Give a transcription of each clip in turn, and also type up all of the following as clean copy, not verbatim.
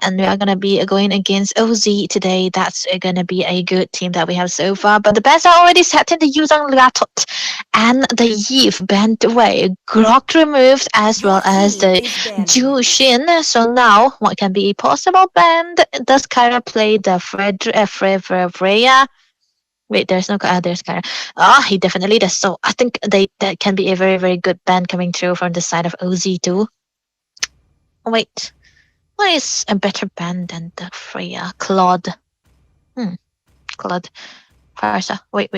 and we are gonna be going against OZ today. That's gonna be a good team that we have so far. But the bans are already set in the Yuzong Latot and the Yif banned away. Grok removed as well as the Jushin. So now what can be a possible ban? Does Kyra play the Freya? Wait, there's no there's Kyra. He definitely does. So I think that can be a very, very good ban coming through from the side of OZ too. Wait. What is a better band than the Freya? Claude. Claude. Farsa. Wait.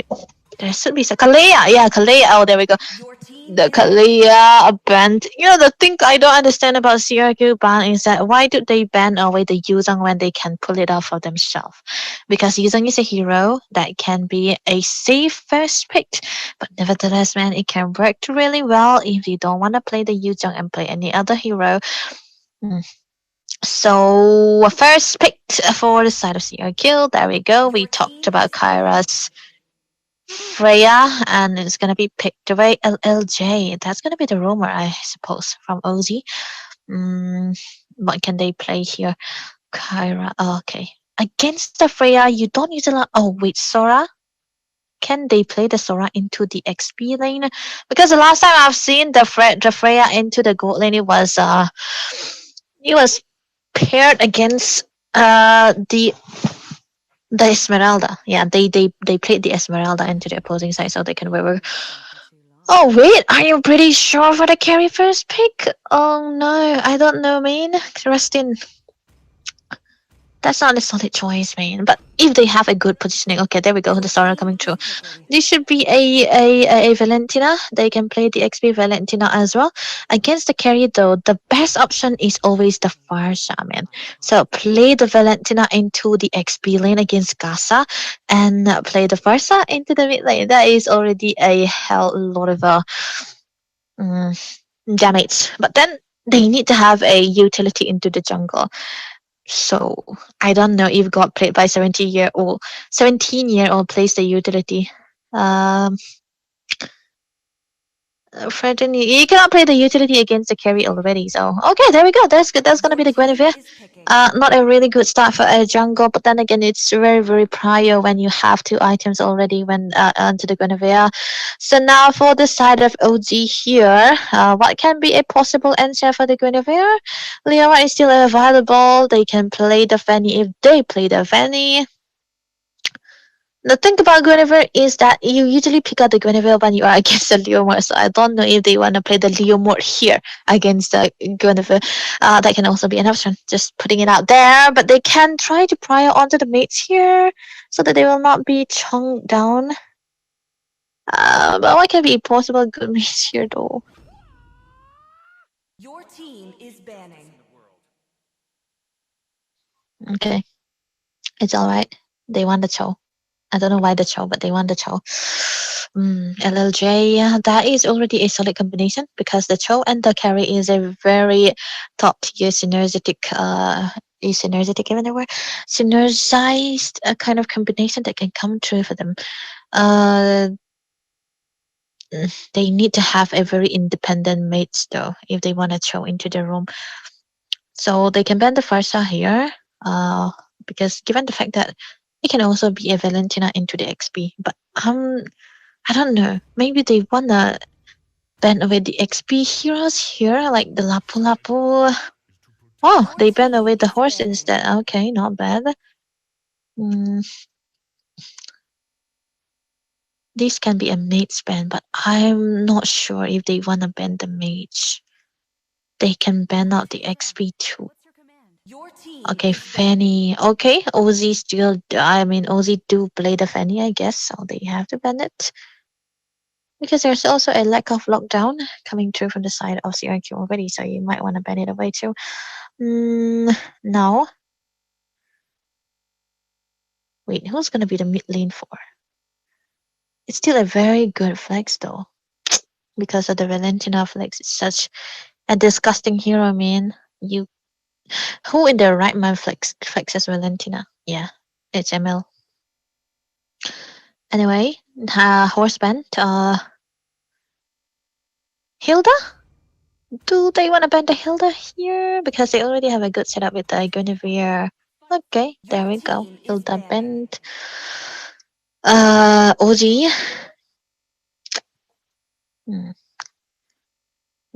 There should be some Kalea. Yeah, Kalea. Oh, there we go. The Kalea band. You know, the thing I don't understand about CRQ ban is that why do they ban away the Yuzong when they can pull it off for themselves? Because Yuzong is a hero that can be a safe first pick, but nevertheless, man, it can work really well if you don't want to play the Yuzong and play any other hero. So first pick for the side of CRQ. There we go. We talked about Kyra's Freya, and it's gonna be picked away LLJ. That's gonna be the rumor, I suppose, from OZ. What can they play here? Kyra. Okay. Against the Freya, you don't usually. Oh wait, Sora. Can they play the Sora into the XP lane? Because the last time I've seen the Freya into the gold lane, it was paired against the Esmeralda. Yeah, they played the Esmeralda into the opposing side so they can work. Oh wait, are you pretty sure for the carry first pick? Oh no, I don't know, man. Rustin. That's not a solid choice, man. But if they have a good positioning, okay, there we go. The Sora coming through. This should be a Valentina. They can play the XP Valentina as well. Against the carry, though, the best option is always the Farsha, man. So play the Valentina into the XP lane against Gasa, and play the Farsha into the mid lane. That is already a hell lot of damage. But then they need to have a utility into the jungle. So I don't know if got played by 17-year-old plays the utility. Fredden, you cannot play the utility against the carry already. So okay, there we go. That's good. That's gonna be the Guinevere. Not a really good start for a jungle, but then again, it's very, very prior when you have 2 items already when onto the Guinevere. So now for the side of OG here, what can be a possible answer for the Guinevere? Leora is still available. They can play the Fanny if they play the Fanny. The thing about Guinevere is that you usually pick up the Guinevere when you are against the Leomord, so I don't know if they want to play the Leomord here against the Guinevere. That can also be an option, just putting it out there, but they can try to prior onto the mates here so that they will not be chunked down. But what can be a possible good mates here though? Your team is banning. Okay, it's alright. They won the show. I don't know why the Chow, but they want the Chow. LLJ, that is already a solid combination because the Chow and the carry is a very top tier synergetic, is synergetic even the word? Synergized kind of combination that can come true for them. They need to have a very independent mates though if they want to Chow into the room. So they can ban the Farsa here, because given the fact that it can also be a Valentina into the XP, but I don't know. Maybe they wanna ban away the XP heroes here, like the Lapu Lapu. Oh, they ban away the horse instead. Okay, not bad. This can be a mage ban, but I'm not sure if they wanna ban the mage. They can ban out the XP too. Okay, Fanny. Okay, OZ still. OZ do play the Fanny, I guess, so they have to ban it. Because there's also a lack of lockdown coming through from the side of CRQ already, so you might want to ban it away too. Now. Wait, who's gonna be the mid lane for? It's still a very good flex though. Because of the Valentina flex. It's such a disgusting hero, man. Who in their right mind flexes Valentina? Yeah, it's ML. Anyway, horse band. Hilda? Do they want to ban the Hilda here? Because they already have a good setup with the Guinevere. Okay, there Your we go. team is Hilda banning. banned. OG. Hmm.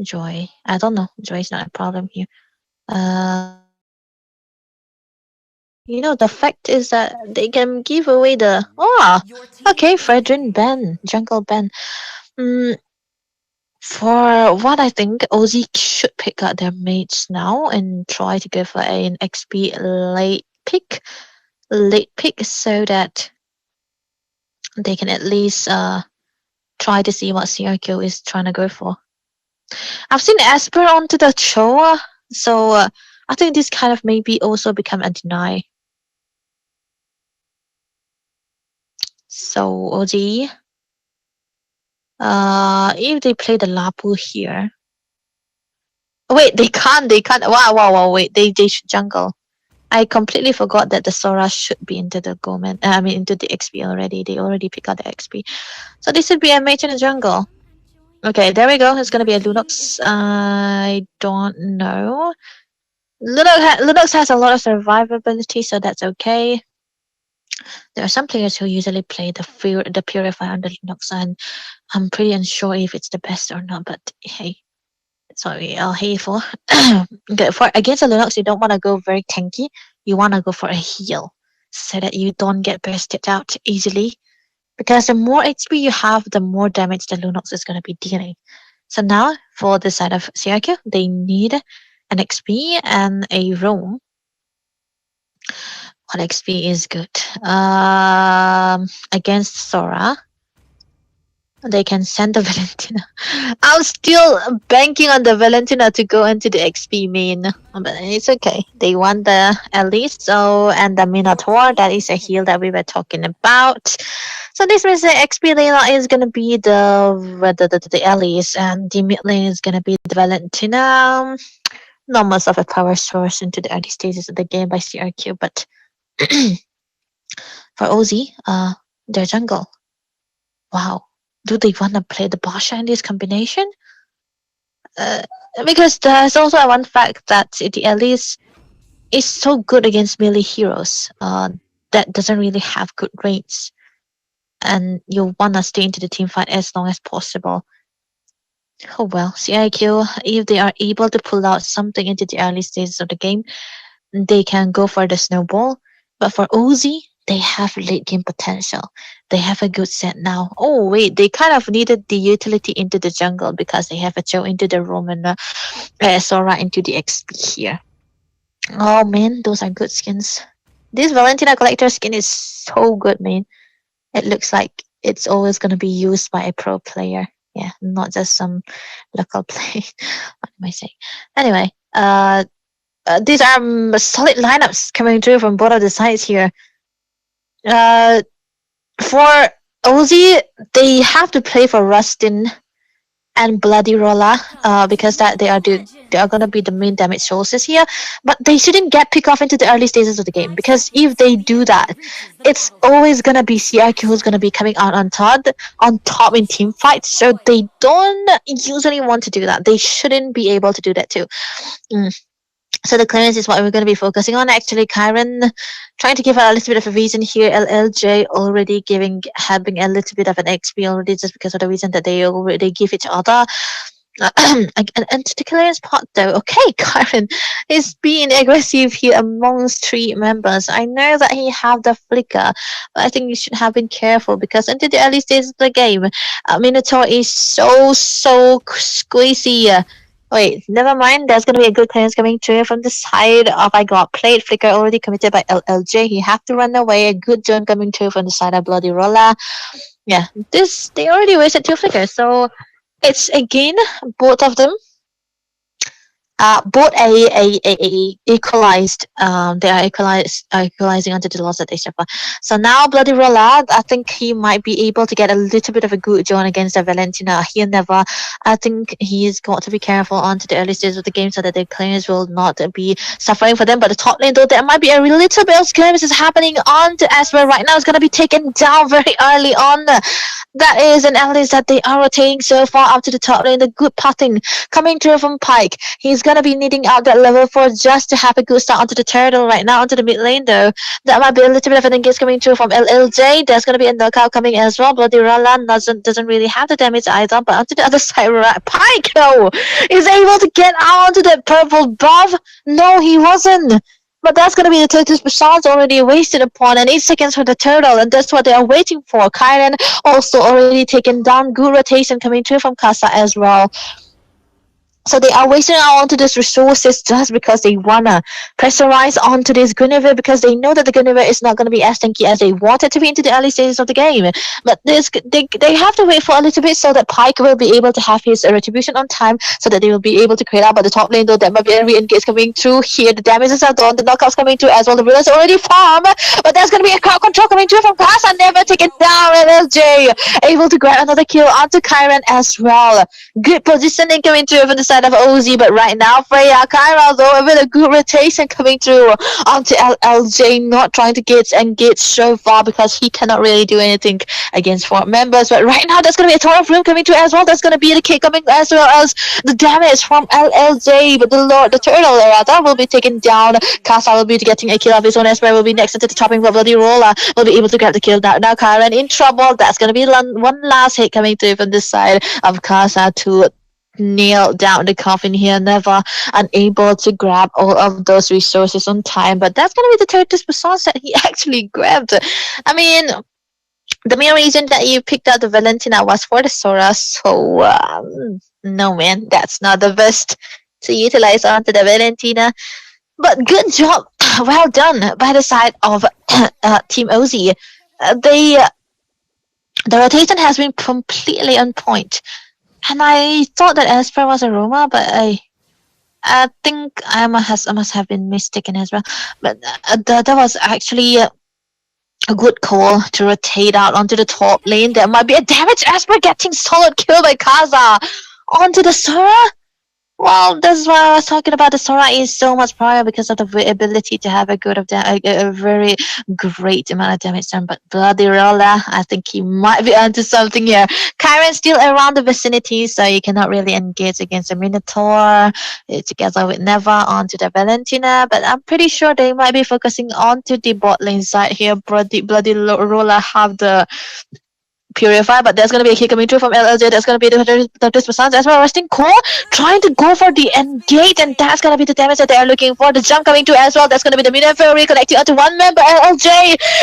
Joy. I don't know. Joy is not a problem here. The fact is that they can give away the Your team okay, is Fredrin banning. ban, jungle ban. Mm, for what I think, Ozzy should pick out their mates now and try to go for an XP late pick, so that they can at least try to see what CRQ is trying to go for. I've seen Esper onto the show, so I think this kind of maybe also become a deny. So Ozzy, if they play the Lapu here, wait, they can't. Wow, wow, wow, wait, they should jungle. I completely forgot that the Sora should be into the Gomen. I mean, into the XP already. They already pick out the XP. So this would be a mate in the jungle. Okay, there we go. It's gonna Your be a team is Lunox. banning. I don't know. Lunox has a lot of survivability, so that's okay. There are some players who usually play the Purifier under Lunox, and I'm pretty unsure if it's the best or not. But hey, sorry, I'll hey for. Okay, for against a Linux, you don't want to go very tanky. You want to go for a heal so that you don't get bursted out easily. Because the more HP you have, the more damage the Lunox is going to be dealing. So now, for the side of CRQ, they need an XP and a roam. What XP is good? Against Sora, they can send the Valentina. I'm still banking on the Valentina to go into the XP main, but it's okay. They want the Elise, so and the Your Minotaur. That team is is a heal that picking. we were talking about. So this means the XP lane is gonna be the Elise, and the mid lane is gonna be the Valentina. Not much of a power source into the early stages of the game by CRQ, but for Ozzy, their jungle. Wow. Do they want to play the Basha in this combination? Uh, because there's also one fact that the Elise is so good against melee heroes that doesn't really have good range. And you want to stay into the team fight as long as possible. Oh well, CIQ, if they are able to pull out something into the early stages of the game, they can go for the snowball. But for Uzi, they have late game potential. They have a good set now. Oh wait, they kind of needed the utility into the jungle because they have a Joe into the Roman, Sora into the XP here. Oh man, those are good skins. This Valentina collector skin is so good, man. It looks like it's always gonna be used by a pro player. Yeah, not just some local play. What am I saying? Anyway, these are solid lineups coming through from both of the sides here. Uh, for Ozzy, they have to play for Rustin and Bloody Rolla, because that they are gonna be the main damage sources here. But they shouldn't get picked off into the early stages of the game, because if they do that, it's always gonna be CRQ who's gonna be coming out on top in team fights. So they don't usually want to do that. They shouldn't be able to do that too. Mm. So the clearance is what we're going to be focusing on. Actually, Kyron trying to give a little bit of a reason here. LLJ already having a little bit of an XP already, just because of the reason that they already give each other. And to the clearance part though, okay, Kyron is being aggressive here amongst three members. I know that he have the flicker, but I think you should have been careful, because into the early stages of the game, Minotaur is so squeezy. Wait, never mind. There's gonna be a good clearance coming through from the side of I got played. Flicker already committed by LLJ. He have to run away. A good zone coming through from the side of Bloody Rolla. Yeah, they already wasted two flickers, so it's again both of them both a equalized. They are equalizing onto the loss that they suffer. So now Bloody Rolla, I think he might be able to get a little bit of a good zone against the Valentina. He never. I think he's got to be careful onto the early stages of the game so that the claims will not be suffering for them. But the top lane, though, there might be a little bit of skirmish is happening on to Esper right now. It's going to be taken down very early on. That is an Alice that they are rotating so far up to the top lane. The good putting coming through from Pike. He's going to be needing out that level 4 just to have a good start onto the turtle right now, onto the mid lane, though. That might be a little bit of an engage coming through from LLJ. There's going to be a knockout coming as well. Bloody Roland doesn't really have the damage either, but onto the other side, right, Pike, though, is able to get out onto that purple buff. No, he wasn't. But that's going to be the 30% already wasted upon, and 8 seconds for the turtle, and that's what they are waiting for. Kyren also already taken down. Good rotation coming through from Casa as well. So they are wasting out onto these resources just because they wanna pressurize onto this Guinevere, because they know that the Guinevere is not gonna be as tanky as they want it to be into the early stages of the game. But they have to wait for a little bit so that Pike will be able to have his retribution on time, so that they will be able to create out. But the top lane, though, that might be a re-engage coming through here. The damages are done, the knockouts coming through as well. The villains already farm, but there's gonna be a crowd control coming through from Casa. Never taken down. LLJ able to grab another kill onto Kyren as well. Good positioning coming through from the side of OZ, but right now Freya Kyra, though, with a good rotation coming through onto LLJ, not trying to get engaged so far because he cannot really do anything against 4 members. But right now there's going to be a ton of room coming through as well. There's going to be the kick coming as well as the damage from LLJ, but the turtle that will be taken down. Casa will be getting a kill of his own. Esper will be next into the chopping, but Bloody Rolla will be able to grab the kill. Now Kyren in trouble. That's going to be one last hit coming through from this side of Casa to nail down the coffin here. Never unable to grab all of those resources on time, but that's gonna be the 30% that he actually grabbed. I mean, the main reason that you picked out the Valentina was for the Sora, so no man, that's not the best to utilize onto the Valentina. But good job, well done by the side of Team OZ. The rotation has been completely on point. And I thought that Esper was a Roma, but I think I must have been mistaken as well. But that was actually a good call to rotate out onto the top lane. There might be a damage. Esper getting solid kill by Kaza onto the Sora. Well, this is why I was talking about. The Sora is so much prior because of the ability to have a very great amount of damage done. But Bloody Rolla, I think he might be onto something here. Kyren's still around the vicinity, so you cannot really engage against a Minotaur together with Neva onto the Valentina. But I'm pretty sure they might be focusing onto the bot lane side here. Bloody Rolla have the Purify, but there's going to be a kick coming through from LLJ. That's going to be the 30% as well. Resting Core trying to go for the engage, and that's going to be the damage that they are looking for. The jump coming through as well. That's going to be the Minion Fury connecting onto one member. LLJ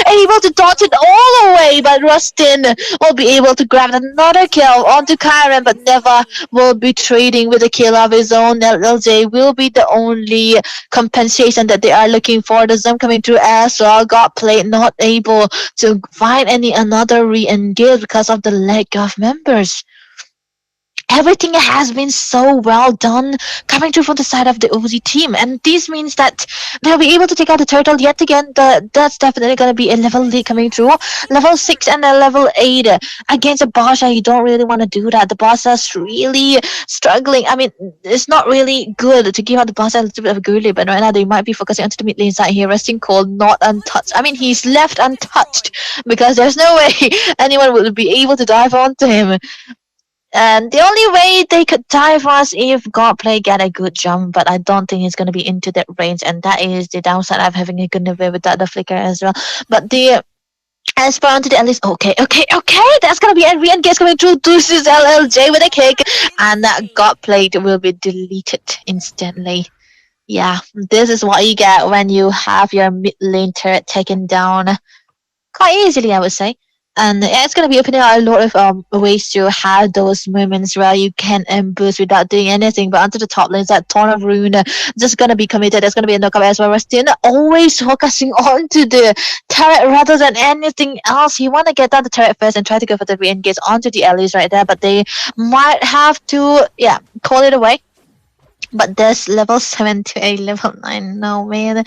able to dodge it all the way, but Rustin will be able to grab another kill onto Kyren, but never will be trading with a kill of his own. LLJ will be the only compensation that they are looking for. The jump coming through as well. Got played, not able to find another re-engage because of the lack of members. Everything has been so well done coming through from the side of the OZ team, and this means that they'll be able to take out the turtle yet again. That's definitely going to be a level lead coming through. Level 6 and a level 8 against a Basha. You don't really want to do that. The Basha's really struggling. I mean, it's not really good to give out the Basha a little bit of a goodly, but right now they might be focusing onto the mid lane side here. Resting Cold not untouched. I mean, he's left untouched because there's no way anyone would be able to dive onto him. And the only way they could dive was if Godplay get a good jump, but I don't think he's going to be into that range, and that is the downside of having a Guinevere without the flicker as well. But the Esper onto the Alice. Okay. That's going to be a re-engage coming through. This is LLJ with a kick, and that Godplay will be deleted instantly. Yeah, this is what you get when you have your mid lane turret taken down quite easily, I would say. And it's going to be opening out a lot of ways to have those moments where you can boost without doing anything. But onto the top lanes, that Ton of Rune just going to be committed. There's going to be a knockup as well. We're still always focusing onto the turret rather than anything else. You want to get down the turret first and try to go for the re-engage onto the allies right there. But they might have to, call it away. But there's level 7 to a level 9. No, man.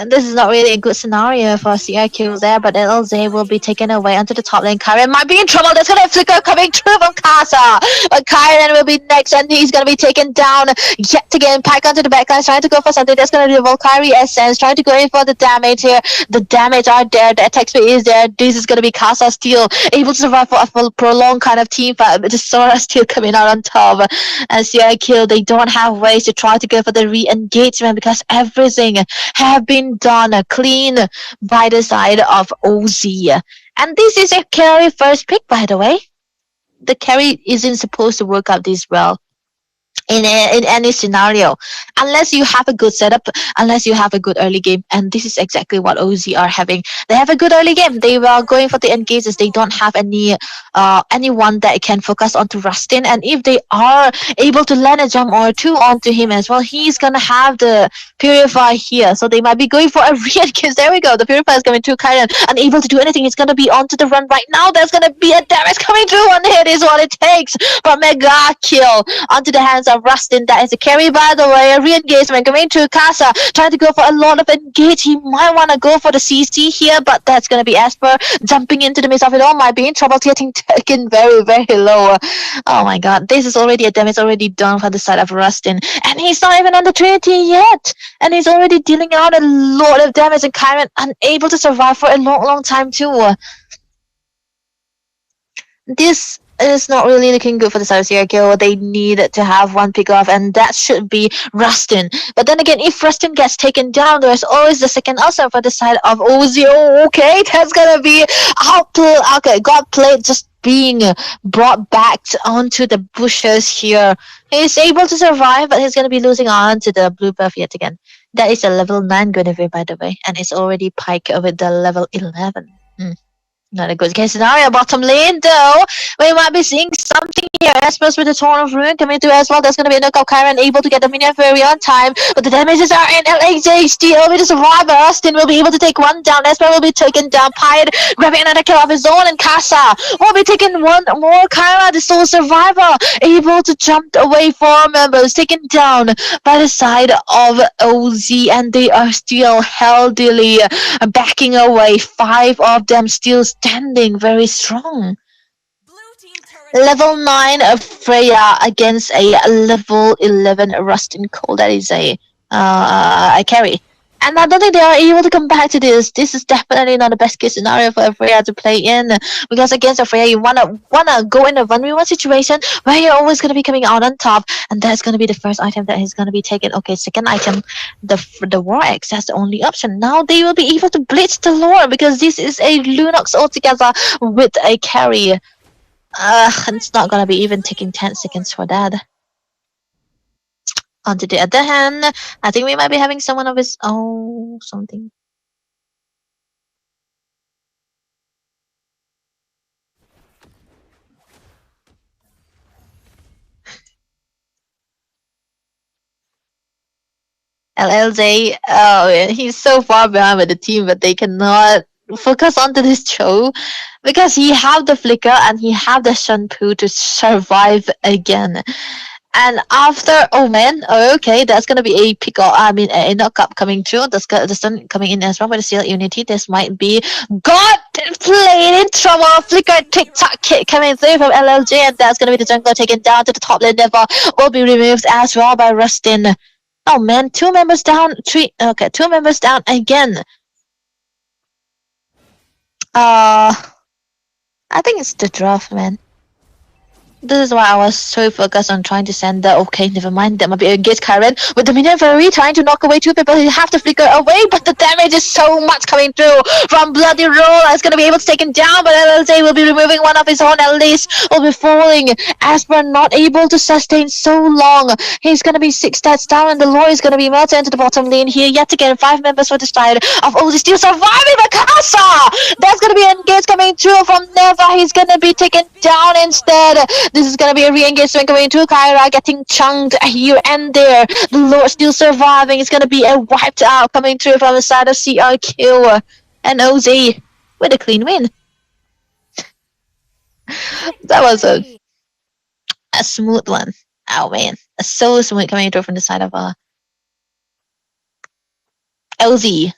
This is not really a good scenario for CRQ there, but LZ will be taken away onto the top lane. Kyren might be in trouble. There's gonna be a flicker coming through from Casa. But Kyren will be next, and he's gonna be taken down yet again. Pike onto the backline, trying to go for something. That's gonna be a Valkyrie Essence, trying to go in for the damage here. The damage are there, the attack speed is there. This is gonna be Casa still able to survive for a prolonged kind of team fight, but the Sora still coming out on top. And CRQ, they don't have ways to try to go for the re-engagement because everything have been done clean by the side of OZ. And this is a carry first pick, by the way. The carry isn't supposed to work out this well in any scenario, unless you have a good setup, unless you have a good early game. And this is exactly what OZ are having. They have a good early game. They were going for the engages. They don't have anyone that can focus onto Rustin, and if they are able to land a jump or two onto him as well, he's gonna have the Purify here, so they might be going for a re-engage. There we go, the Purify is coming through. Kyren unable to do anything. It's gonna be onto the run right now. There's gonna be a damage coming through. One hit is what it takes for mega kill onto the hands of Rustin. That is a carry, by the way. A re-engagement coming through. Casa trying to go for a lot of engage. He might want to go for the CC here, but that's going to be Esper jumping into the midst of it all. Might be in trouble, getting taken very, very low. Oh my god, this is already a damage already done for the side of Rustin, and he's not even on the Trinity yet, and he's already dealing out a lot of damage, and Kyren unable to survive for a long, long time too. This is not really looking good for the side of CRQ. They need to have one pick off, and that should be Rustin. But then again, if Rustin gets taken down, there's always the second option for the side of OZ. Okay, that's gonna be outplay. Okay, got played, just being brought back onto the bushes here. He's able to survive, but he's gonna be losing on to the blue buff yet again. That is a level 9 Guinevere, by the way, and it's already Pike with the level 11. Not a good case scenario. Bottom lane, though, we might be seeing something here. Espers with the Torn of Ruin coming through as well. There's going to be a knockout. Kyren able to get the minion very on time, but the damages are in. LHJ still with the survivor. Austin will be able to take one down. Esper will be taken down. Pyre grabbing another kill of his own, and Casa will be taking one more. Kyra, the sole survivor, able to jump away. 4 members taken down by the side of OZ, and they are still healthily backing away. 5 of them still standing very strong. Level 9 Freya against a level 11 Rustin Cole. That is a carry. And I don't think they are able to come back to this. This is definitely not the best case scenario for Freya to play in, because against a Freya, you wanna go in a 1v1 situation where you're always gonna be coming out on top, and that's gonna be the first item that is gonna be taken. Okay, second item, the War Axe. That's the only option. Now they will be able to blitz the lore, because this is a Lunox altogether with a carry. It's not gonna be even taking 10 seconds for that. On to the other hand, I think we might be having someone of his own something. LLJ, oh, he's so far behind with the team, but they cannot focus onto this show because he have the flicker and he have the shampoo to survive again. And after, oh man, okay, that's gonna be a pick up. I mean, a knockup coming through. The stun coming in as well with the seal unity. This might be God played in trouble. Flicker TikTok kick coming through from LLJ, and that's gonna be the jungler taken down to the top lane level. Will be removed as well by Rustin. Oh man, 2 members down. 2 members down again. I think it's the draft, man. This is why I was so focused on trying to send the okay, never mind. That might be against Kyren with the minion fairy trying to knock away 2 people. He have to flicker away, but the damage is so much coming through from Bloody Roll. It's gonna be able to take him down, but LLJ will be removing one of his own. At least will be falling. Asper not able to sustain so long. He's gonna be 6 stats down, and the lore is gonna be melted into the bottom lane here yet again. 5 members for the side of Ozi still surviving. But Casa, that's gonna be an engage coming through from Neva. He's gonna be taken down instead. This is gonna be a re-engagement coming to Kyra, getting chunked here and there. The Lord still surviving. It's gonna be a wiped out coming through from the side of CRQ and OZ with a clean win. That was a smooth one. Oh man, so smooth coming through from the side of LZ.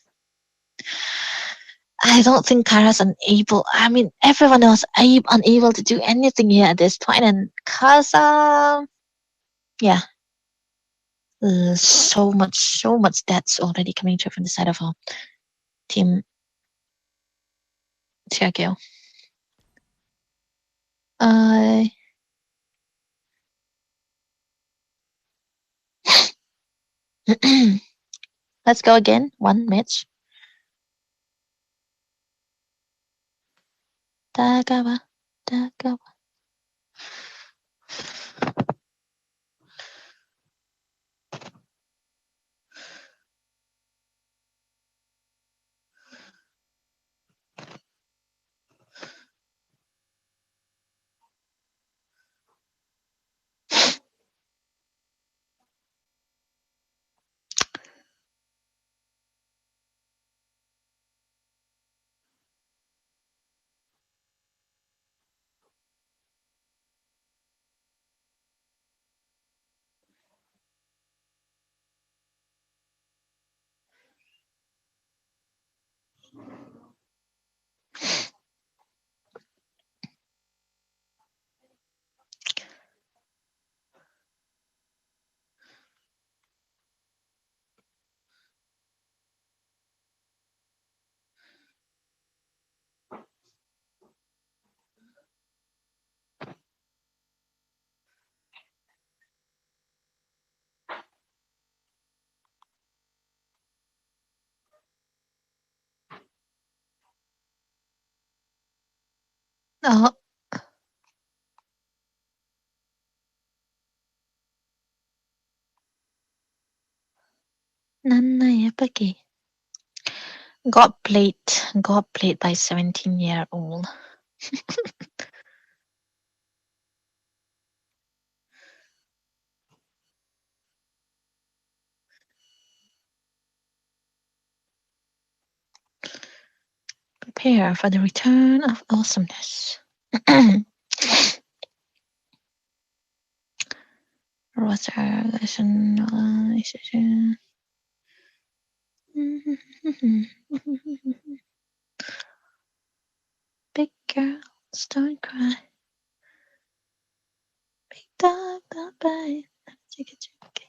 I don't think Kara's unable. I mean, everyone else unable to do anything here at this point, and Kaza, yeah, so much that's already coming through from the side of our team CRQ. Uh, let's go again. One match. Tagawa, Tagawa. Oh, Nana Paki. Got played by 17-year-old. Prepare for the return of awesomeness. Rationalization. Big girls don't cry. Big dog don't bite. Chicka chicka.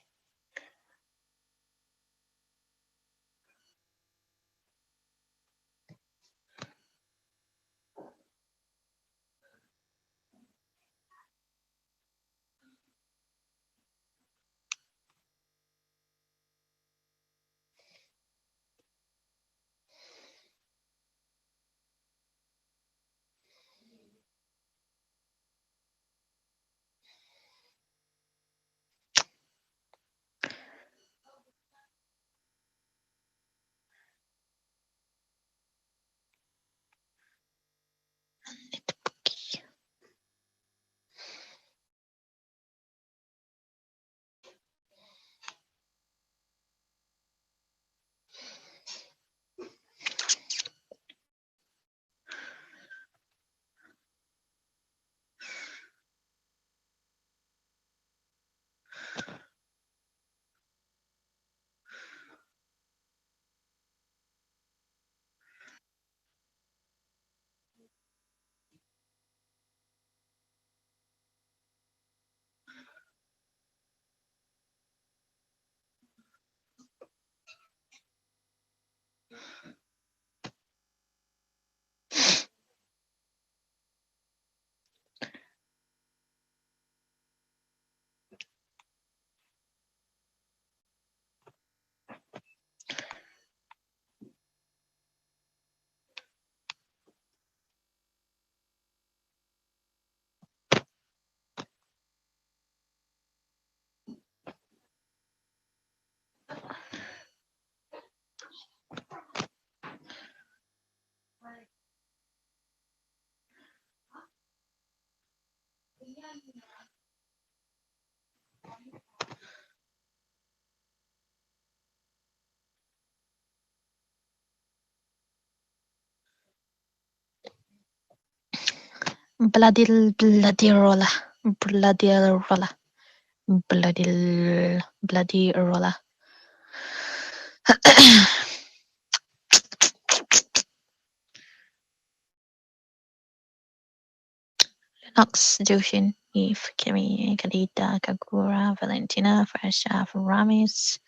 Bloody rolla. Bloody rolla. Bloody roller. Linux, Jushin, Eve, Kimi, Kadita, Kagura, Valentina, Fresha, Ramis.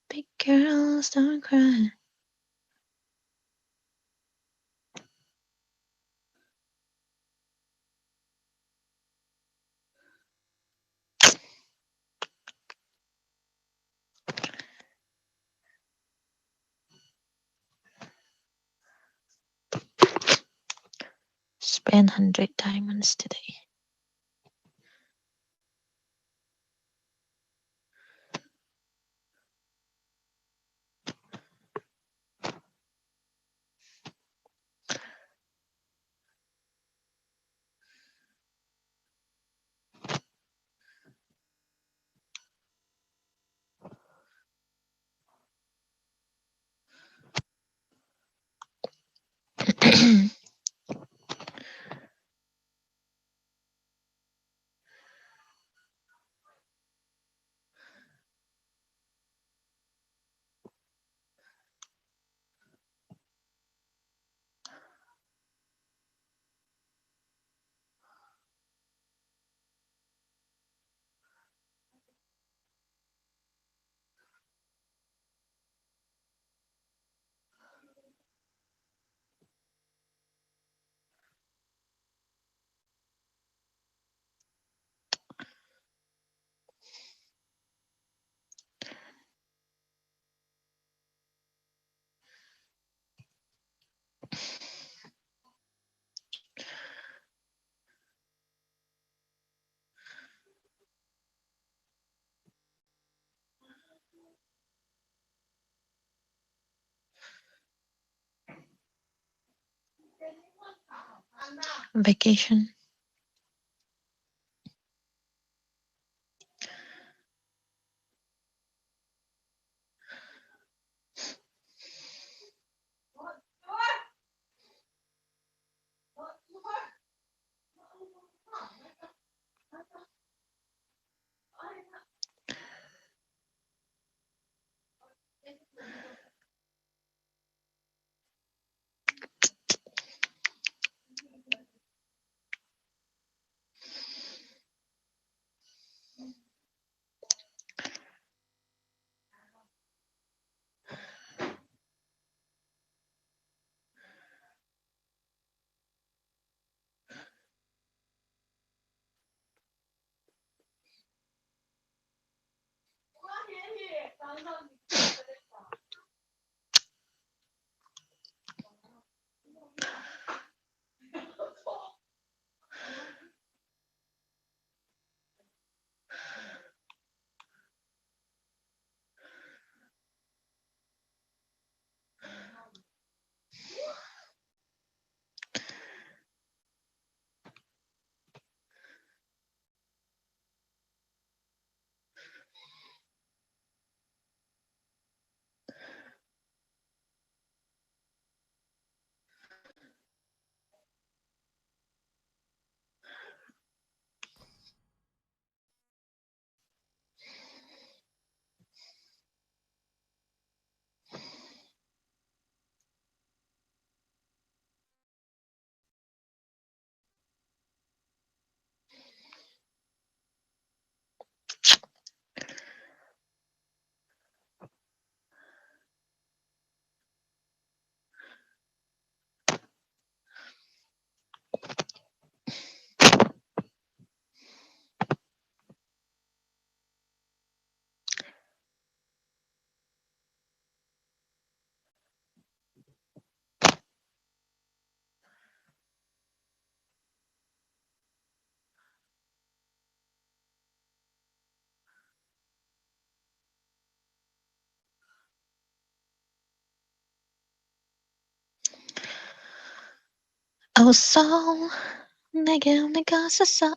Big girls don't cry. Spend 100 diamonds today. Vacation. also 내가 썼어.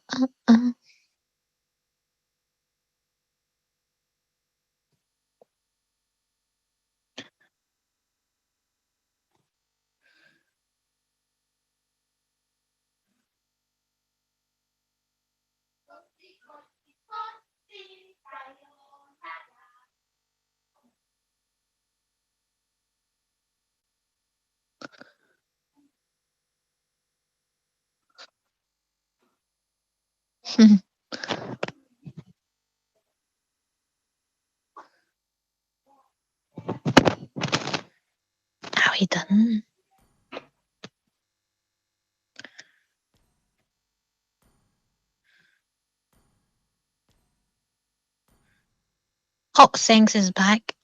How he done? Oh, Sinks is back.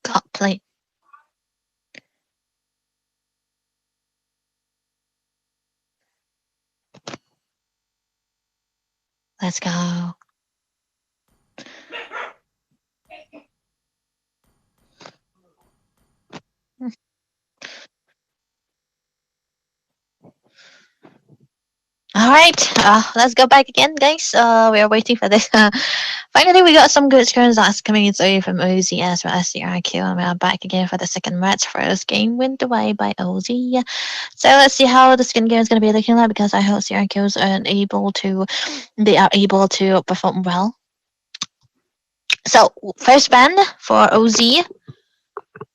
Got played. Let's go. All right, let's go back again, guys. We are waiting for this. Finally, we got some good screens that's coming through from OZ as well as CRQ, and we are back again for the second match. First game went away by OZ. So let's see how the second game is going to be looking like, because I hope CRQs they are able to perform well. So first ban for OZ.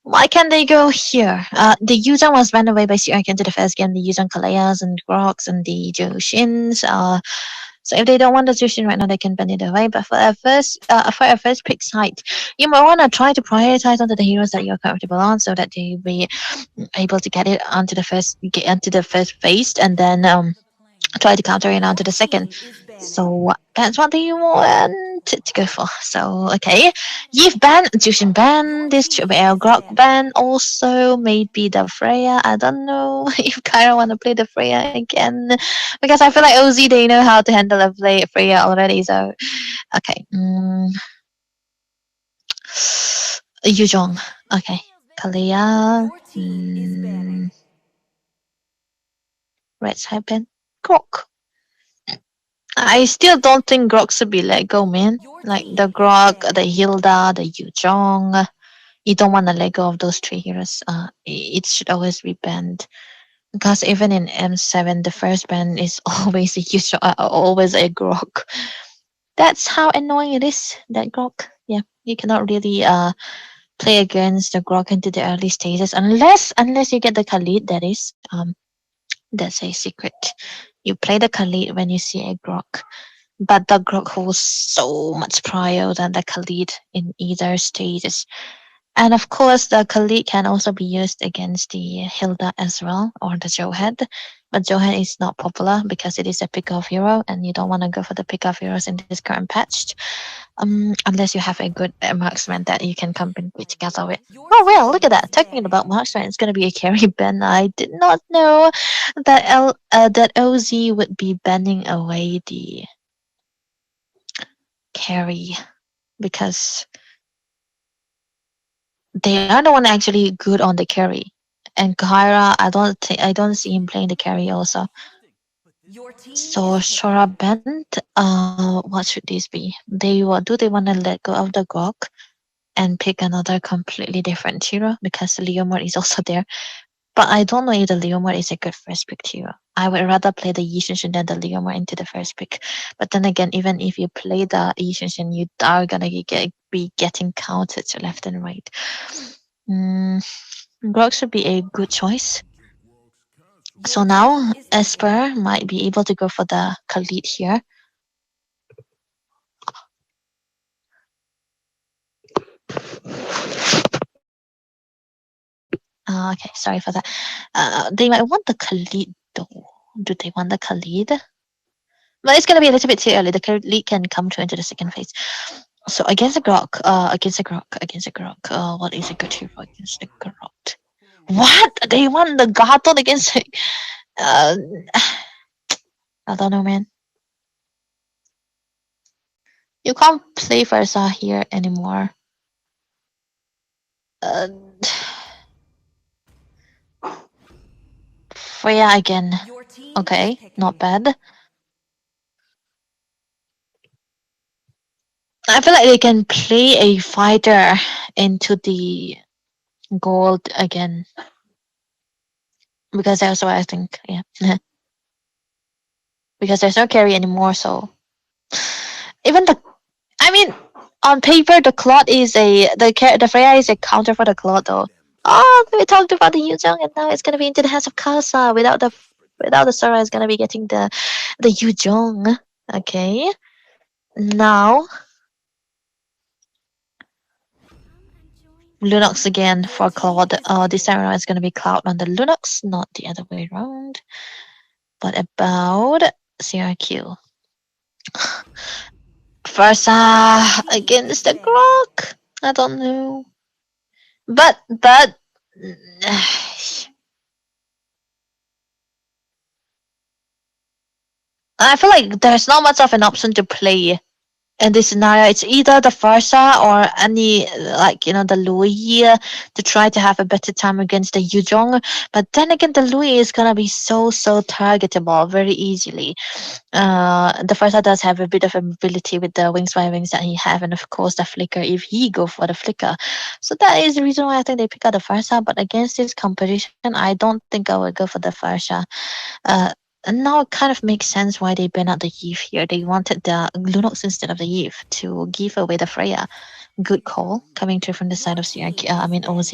Why can't they go here? The Yuzhan was banned away by CRQ into the first game. The Yuzhan Kaleas and Grox and the Joshins. So if they don't want the Jushin right now, they can ban it away. But for a first pick site, you might want to try to prioritize onto the heroes that you're comfortable on, so that they'll be able to get onto the first phase, and then try to counter it onto the second. So that's what they want to go for. So okay, Yiv ban, Jushin ban, this Chubel Grok ban, also maybe the Freya. I don't know if Kyra wanna play the Freya again, because I feel like OZ they know how to handle a play Freya already. So okay, Yuzhong. Okay, Kalia. Red side ban. Grok. I still don't think Grok should be let go, man. Like the Grok, the Hilda, the Yuzhong. You don't want to let go of those three heroes. It should always be banned. Because even in M7, the first ban is always a Yuzhong, always a Grok. That's how annoying it is, that Grok. Yeah, you cannot really play against the Grok into the early stages unless you get the Khalid, that is. That's a secret. You play the Khalid when you see a Grok. But the Grok holds so much prior than the Khalid in either stages. And of course, the Khalid can also be used against the Hilda as well, or the Johead. But Johead is not popular because it is a pick-off hero, and you don't want to go for the pick-off heroes in this current patch, unless you have a good marksman that you can compete together with. Oh well, look at that! Talking about marksman, it's gonna be a carry ban. I did not know that OZ would be banning away the carry, because they are the one actually good on the carry. And Kyra, I don't see him playing the carry also. So Shora Bent, what should this be? Do they want to let go of the Gok and pick another completely different hero, because Leomord is also there. But I don't know if the Leomord is a good first pick hero. I would rather play the Yishinshin than the Leomord into the first pick. But then again, even if you play the Yishinshin, you are gonna be getting counted to left and right. Grok should be a good choice. So now Esper might be able to go for the Khalid here. Okay, sorry for that. They might want the Khalid though. Do they want the Khalid? But it's gonna be a little bit too early. The lead can come through into the second phase. So against a Grok, what is a good hero against a Grok? What? They won the Gaton against uh I don't know, man. You can't play Versa here anymore. Uh, Freya again. Your team is Okay, not picking. bad. I feel like they can play a fighter into the gold again because that's what I think. Yeah, because there's no carry anymore. So even I mean, on paper the Claude is the Freya is a counter for the Claude though. Oh, we talked about the Yuzhong and now it's gonna be into the hands of Kasa without the Sora is gonna be getting the Yuzhong. Okay, now Lunox again Your for team Claude. is This time picking. around it's gonna be Cloud on the Lunox, not the other way around. But about CRQ. Your Versa team is against the banning. Grok. I don't know. But I feel like there's not much of an option to play in this scenario. It's either the Farsa or any the Louis to try to have a better time against the Yuzhong. But then again, the Louis is gonna be so targetable very easily. The Farsa does have a bit of ability with the wings by wings that he have, and of course the flicker if he go for the flicker. So that is the reason why I think they pick out the Farsa. But against this competition, I don't think I would go for the Farsa. Uh, and now it kind of makes sense why they banned out the Eve here. They wanted the Lunox instead of the Eve to give away the Freya. Good call coming through from the side Your of CRQ. team I is mean banning. OZ.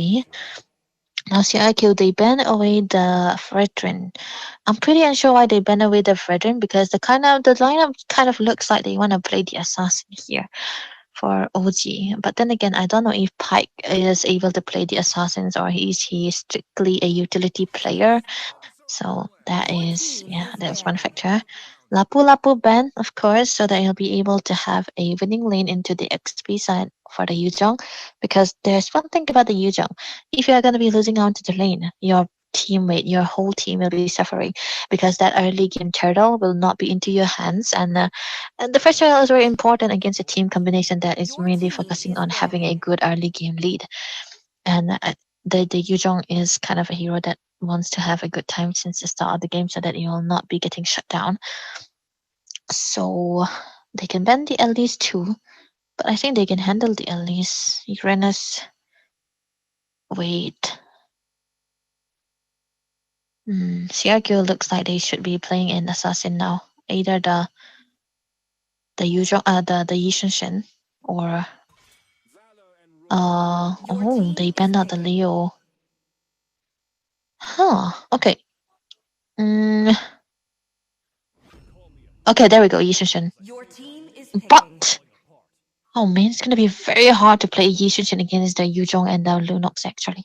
Now CRQ they ban away the Fredrin. I'm pretty unsure why they ban away the Fredrin because the lineup kind of looks like they want to play the assassin here for OG. But then again, I don't know if Pike is able to play the assassins or is he strictly a utility player. So that Your is, team yeah, is that's one banning. factor. Lapu Lapu ban, of course, so that he'll be able to have a winning lane into the XP side for the Yuzhong. Because there's one thing about the Yuzhong. If you are going to be losing out to the lane, your teammate, your whole team will be suffering because that early game turtle will not be into your hands. And the first turtle is very important against a team combination that is Your mainly team focusing is on having a banning. good early game lead. And the Yuzhong is kind of a hero that wants to have a good time since the start of the game so that he will not be getting shut down. So they can ban the Elise too, but I think they can handle the Elise. Uranus, wait. CRQ looks like they should be playing an assassin now. Either the usual the Yishin Shin or Your oh team they is banned out the picking. Leo. Huh. Okay. Mm, okay, there we go, Yishin Shin. Your team is picking. But oh man, it's gonna be very hard to play Yishun against the Yuzhong and the Lunox actually.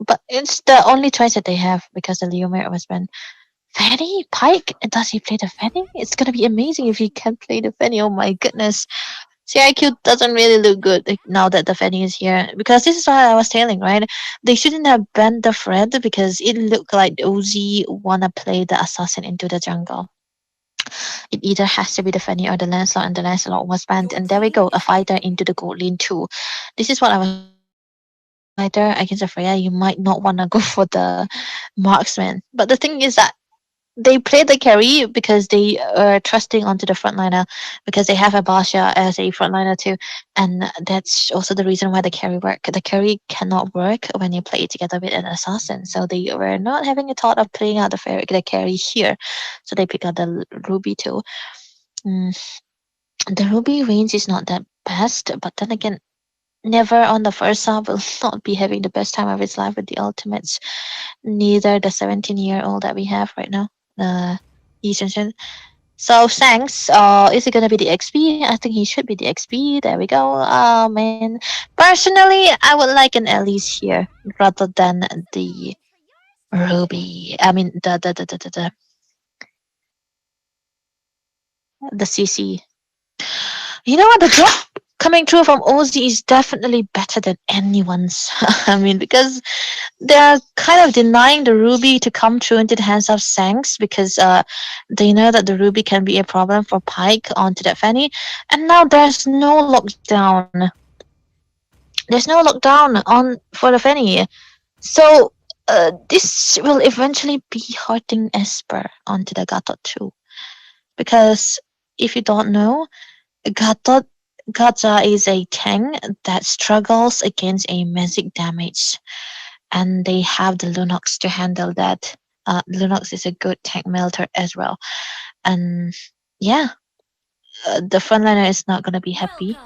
But it's the only choice that they have because the Leomir was banned. Fanny? Pike? Does he play the Fanny? It's gonna be amazing if he can play the Fanny. Oh my goodness. CIQ doesn't really look good now that the Fanny is here. Because this is what I was telling, right? They shouldn't have banned the Fred because it looked like OZ wanna play the assassin into the jungle. It either has to be the Fanny or the Lancelot, and the Lancelot was banned. Your And there we team go, a is fighter picking. into the gold lane too. This is what I was telling you. Fighter against a Freya, you might not want to go for the marksman. But the thing is that they play the carry because they are trusting onto the frontliner because they have a Basha as a frontliner too, and that's also the reason why the carry work. The carry cannot work when you play it together with an assassin, so they were not having a thought of playing out the carry here, so they pick out the Ruby too. Mm, the Ruby range is not that best, but then again, never on the first sub will not be having the best time of its life with the ultimates. Neither the 17-year-old that we have right now, Yi Shen. So thanks. Is it gonna be the XP? I think he should be the XP. There we go. Oh man. Personally, I would like an Elise here rather than the Ruby. I mean the the CC. You know what? The drop coming through from OZ is definitely better than anyone's. I mean, because they're kind of denying the Ruby to come through into the hands of Sanks because they know that the Ruby can be a problem for Pike onto that Fanny. And now there's no lockdown. There's no lockdown on for the Fanny. So this will eventually be hurting Esper onto the Gatot too. Because if you don't know, Gatot Gacha is a tank that struggles against a magic damage, and they have the Lunox to handle that. Lunox is a good tank melter as well, and yeah, the frontliner is not gonna be happy.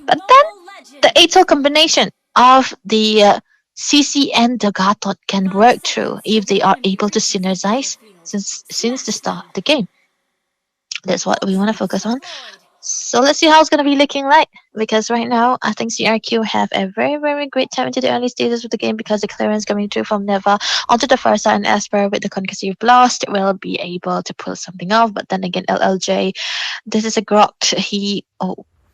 But then the ATOL combination of the CC and the Gatot can work through if they are able to synergize since the start of the game. That's what we want to focus on. So let's see how it's going to be looking like. Because right now, I think CRQ have a very, very great time into the early stages of the game because the clearance coming through from Neva onto the far side and Esper with the concussive blast will be able to pull something off. But then again, LLJ, this is a grok.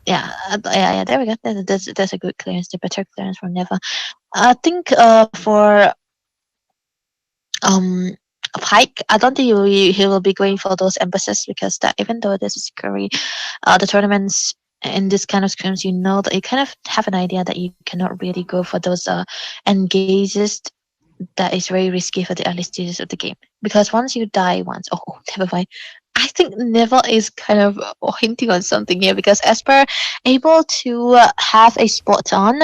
Yeah, there we go. That's a good clearance, the better clearance from Neva. I think for um Pike, I don't think he will be going for those emphasis because that even though this is scary, the tournaments in this kind of scrims, you know that you kind of have an idea that you cannot really go for those engages that is very risky for the early stages of the game because once you die once, oh never mind. I think Neville is kind of hinting on something here because Esper able to have a spot on.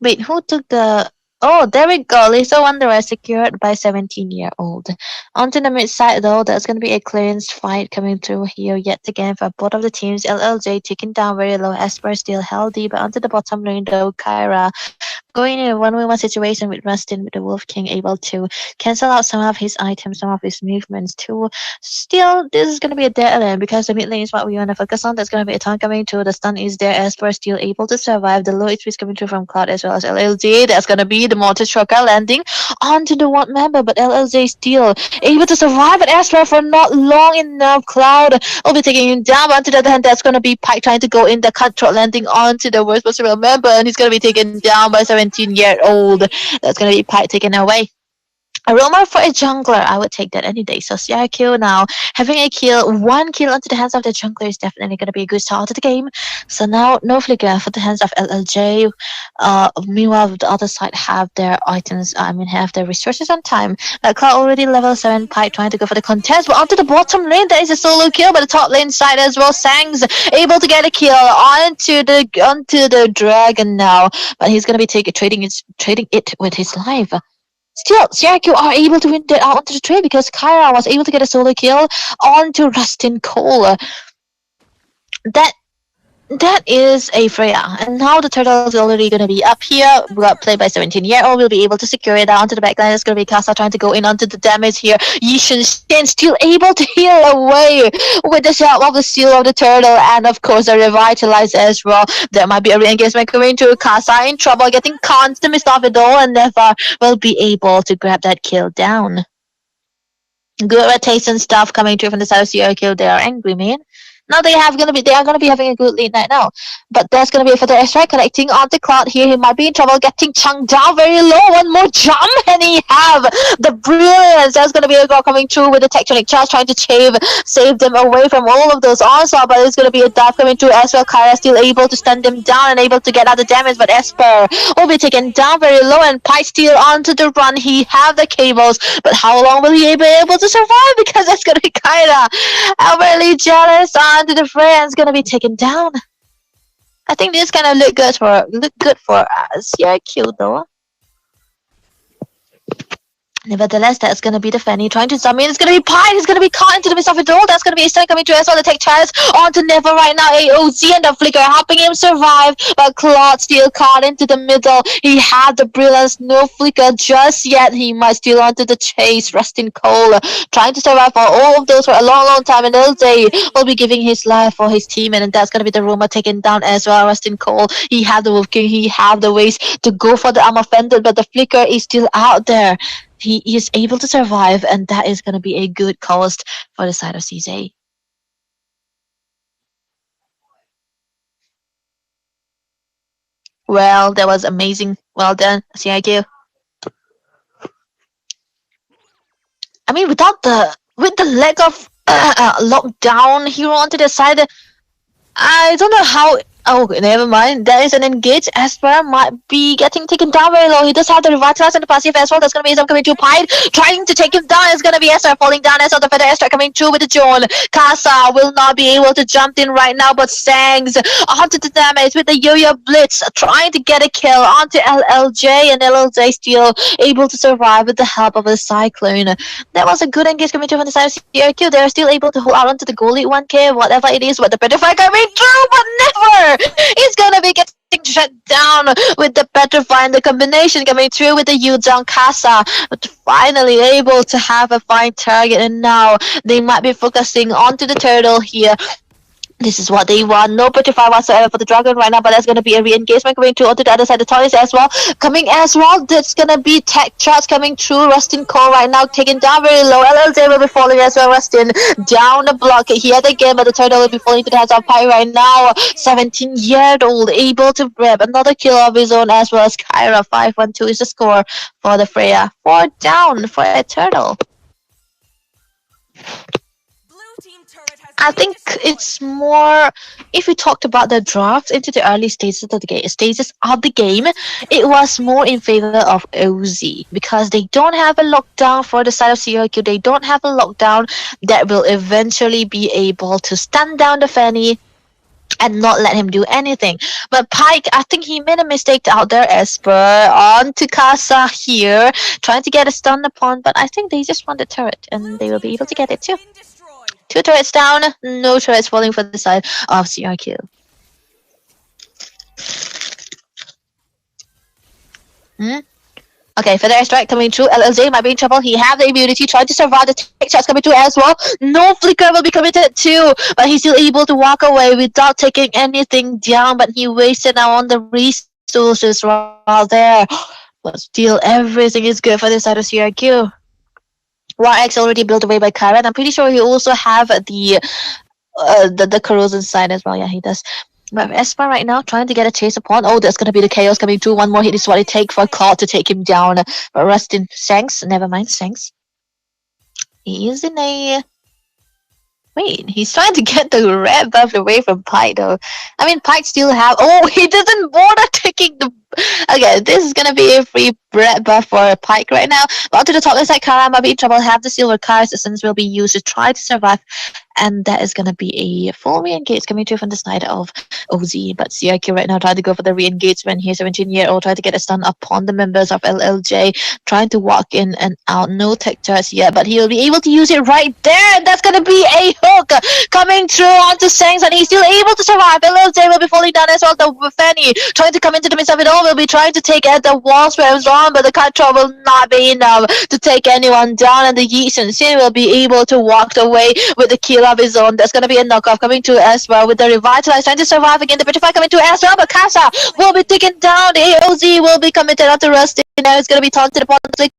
Wait, who took the? Oh, there we go. Lisa Wanderer secured by 17-year-old. Onto the mid side though, there's gonna be a clearance fight coming through here yet again for both of the teams. LLJ taking down very low. Esper still healthy, but onto the bottom lane though, Kyra going in a 1v1 situation with Rustin with the Wolf King able to cancel out some of his items, some of his movements too. Still, this is gonna be a dead end because the mid lane is what we wanna focus on. There's gonna be a ton coming through. The stun is there. Esper still able to survive. The low HP is coming through from Cloud as well as LLJ. That's gonna be the mortar trucker landing onto the one member, but LLJ still able to survive. But Esper for not long enough. Cloud will be taking him down. But onto the other hand, that's gonna be Pike trying to go in the cutthroat landing onto the worst possible member, and he's gonna be taken down by 17-year-old. That's gonna be Pike taken away. A roamer for a jungler, I would take that any day. So CRQ now having a kill, one kill onto the hands of the jungler is definitely going to be a good start to the game. So now no flicker for the hands of LLJ. Meanwhile, the other side have their items, have their resources on time. Cloud already level 7, Pike trying to go for the contest, but onto the bottom lane there is a solo kill, but the top lane side as well. Sangs able to get a kill onto the dragon now, but he's going to be trading it with his life. Still, CRQ are able to win that out onto the trade because Kyra was able to get a solo kill onto Rustin Cole. That is a Freya, and now the turtle is already going to be up here. We got played by 17-year-old. We'll be able to secure it onto the backline. It's going to be Kasa trying to go in onto the damage here. Yishin Shin still able to heal away with the help of the seal of the turtle, and of course the revitalize as well. There might be a re-engagement coming to Kasa in trouble, getting cons to miss off it all, and never will be able to grab that kill down. Good rotation stuff coming through from the side of CRQ. They are angry, man. Now they are gonna be having a good lead right now. But there's gonna be a further airstrike connecting onto Cloud here. He might be in trouble getting chunked down very low. One more jump and he have the brilliance. There's gonna be a goal coming through with the tectonic charge trying to save them away from all of those onslaught, but it's gonna be a dive coming through as well. Kyra still able to stun them down and able to get out the damage, but Esper will be taken down very low and Pike still onto the run. He have the cables, but how long will he be able to survive? Because that's gonna be Kyra overly jealous onto the friends gonna be taken down. I think this kind of look good for CRQ though. Nevertheless, that's going to be the Fanny trying to zoom in. It's going to be Pine. He's going to be caught into the midst of it all. That's going to be a stun coming through as well. The tech chance on to Never right now. AOZ and the flicker helping him survive. But Claude still caught into the middle. He had the brilliance. No flicker just yet. He might still onto the chase. Rustin Cole trying to survive for all of those for a long, long time. And LJ will be giving his life for his team. And that's going to be the rumor taken down as well. Rustin Cole. He had the Wolf King. He had the ways to go for the armor fender. But the flicker is still out there. He is able to survive, and that is going to be a good cost for the side of CJ. Well, that was amazing. Well done, CRQ. I mean, with the lack of lockdown hero onto the side, I don't know how. Oh, never mind. There is an engage. Esper might be getting taken down very low. He does have the revitalize and the passive as well. That's gonna be some coming to Pied, trying to take him down. It's gonna be Esper falling down as well. The feather Esper coming through with the John. Casa will not be able to jump in right now, but Sangs onto the damage with the Yo-Yo Blitz, trying to get a kill onto LLJ, and LLJ still able to survive with the help of the Cyclone. That was a good engage coming through from the side of CRQ. They're still able to hold out onto the goalie 1k, whatever it is, with the Petrify coming through, but never! He's gonna be getting shut down with the Petrify and the combination coming through with the Yuzong Casa, but finally able to have a fine target, and now they might be focusing onto the turtle here. This is what they want. No Petrify whatsoever for the Dragon right now, but there's going to be a re-engagement coming through onto the other side. The Tortoise as well. Coming as well. That's going to be tech shots coming through. Rustin Cole right now taken down very low. LLJ will be falling as well. Rustin down the block here again, but the Turtle will be falling to the hands of Pi right now. 17-year-old able to grab another kill of his own as well as Kyra. 5-1-2 is the score for the Freya. 4 down for a Turtle. I think it's more, if we talked about the draft into the early stages of the game, it was more in favor of OZ because they don't have a lockdown for the side of CRQ. They don't have a lockdown that will eventually be able to stand down the Fanny and not let him do anything. But Pike, I think he made a mistake out there. Esper on to Casa here, trying to get a stun upon, but I think they just want the turret and they will be able to get it too. 2 turrets down, no turrets falling for the side of CRQ. Okay, Feather Airstrike coming through. LLJ might be in trouble. He have the immunity, trying to survive. The tech shots coming through as well. No flicker will be committed too, but he's still able to walk away without taking anything down. But he wasted now on the resources while there. But still, everything is good for the side of CRQ. YX already built away by Kyra, and I'm pretty sure he also have the corrosion side as well. Yeah, he does. But Esper right now trying to get a chase upon. Oh, there's gonna be the chaos coming through. One more hit is what it takes for a call to take him down. But Rustin Shanks, never mind Shanks. He is in a. Wait, he's trying to get the red buff away from Pike though. I mean, Pike still have. Oh, he doesn't bother taking the. Okay, this is gonna be a free red buff for Pike right now. But to the top left side, Kara might be in trouble. Have the silver car assistance will be used to try to survive. And that is gonna be a full re-engage coming through from the side of OZ. But CRQ right now trying to go for the re-engagement here. 17-year-old trying to get a stun upon the members of LLJ. Trying to walk in and out. No tech charge yet, but he'll be able to use it right there. And that's gonna be a hook coming through onto Sangs, and he's still able to survive. LLJ will be falling down as well. The Fanny trying to come into the midst of it all will be trying to take at the walls where it was wrong, but the control will not be enough to take anyone down, and the Yeeson Sin will be able to walk away with the kill of his own. There's going to be a knockoff coming through as well with the Revitalize trying to survive again. The Petrify coming through as well, but Casa will be taken down. The AOZ will be committed onto Rusty. Now it's going to be taunted upon the flicker.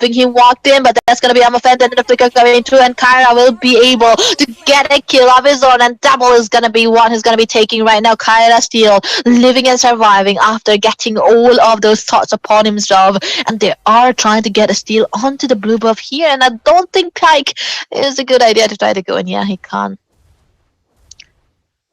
He walked in, but that's going to be Amofend and the flicker coming through, and Kyra will be able to get a kill of his own, and double is going to be what he's going to be taking right now. Kyra still living and surviving after getting all of those thoughts upon himself, and they are trying to get a steal onto the blue buff here, and I don't think Pike is a good idea to try to go in. Yeah, he can't.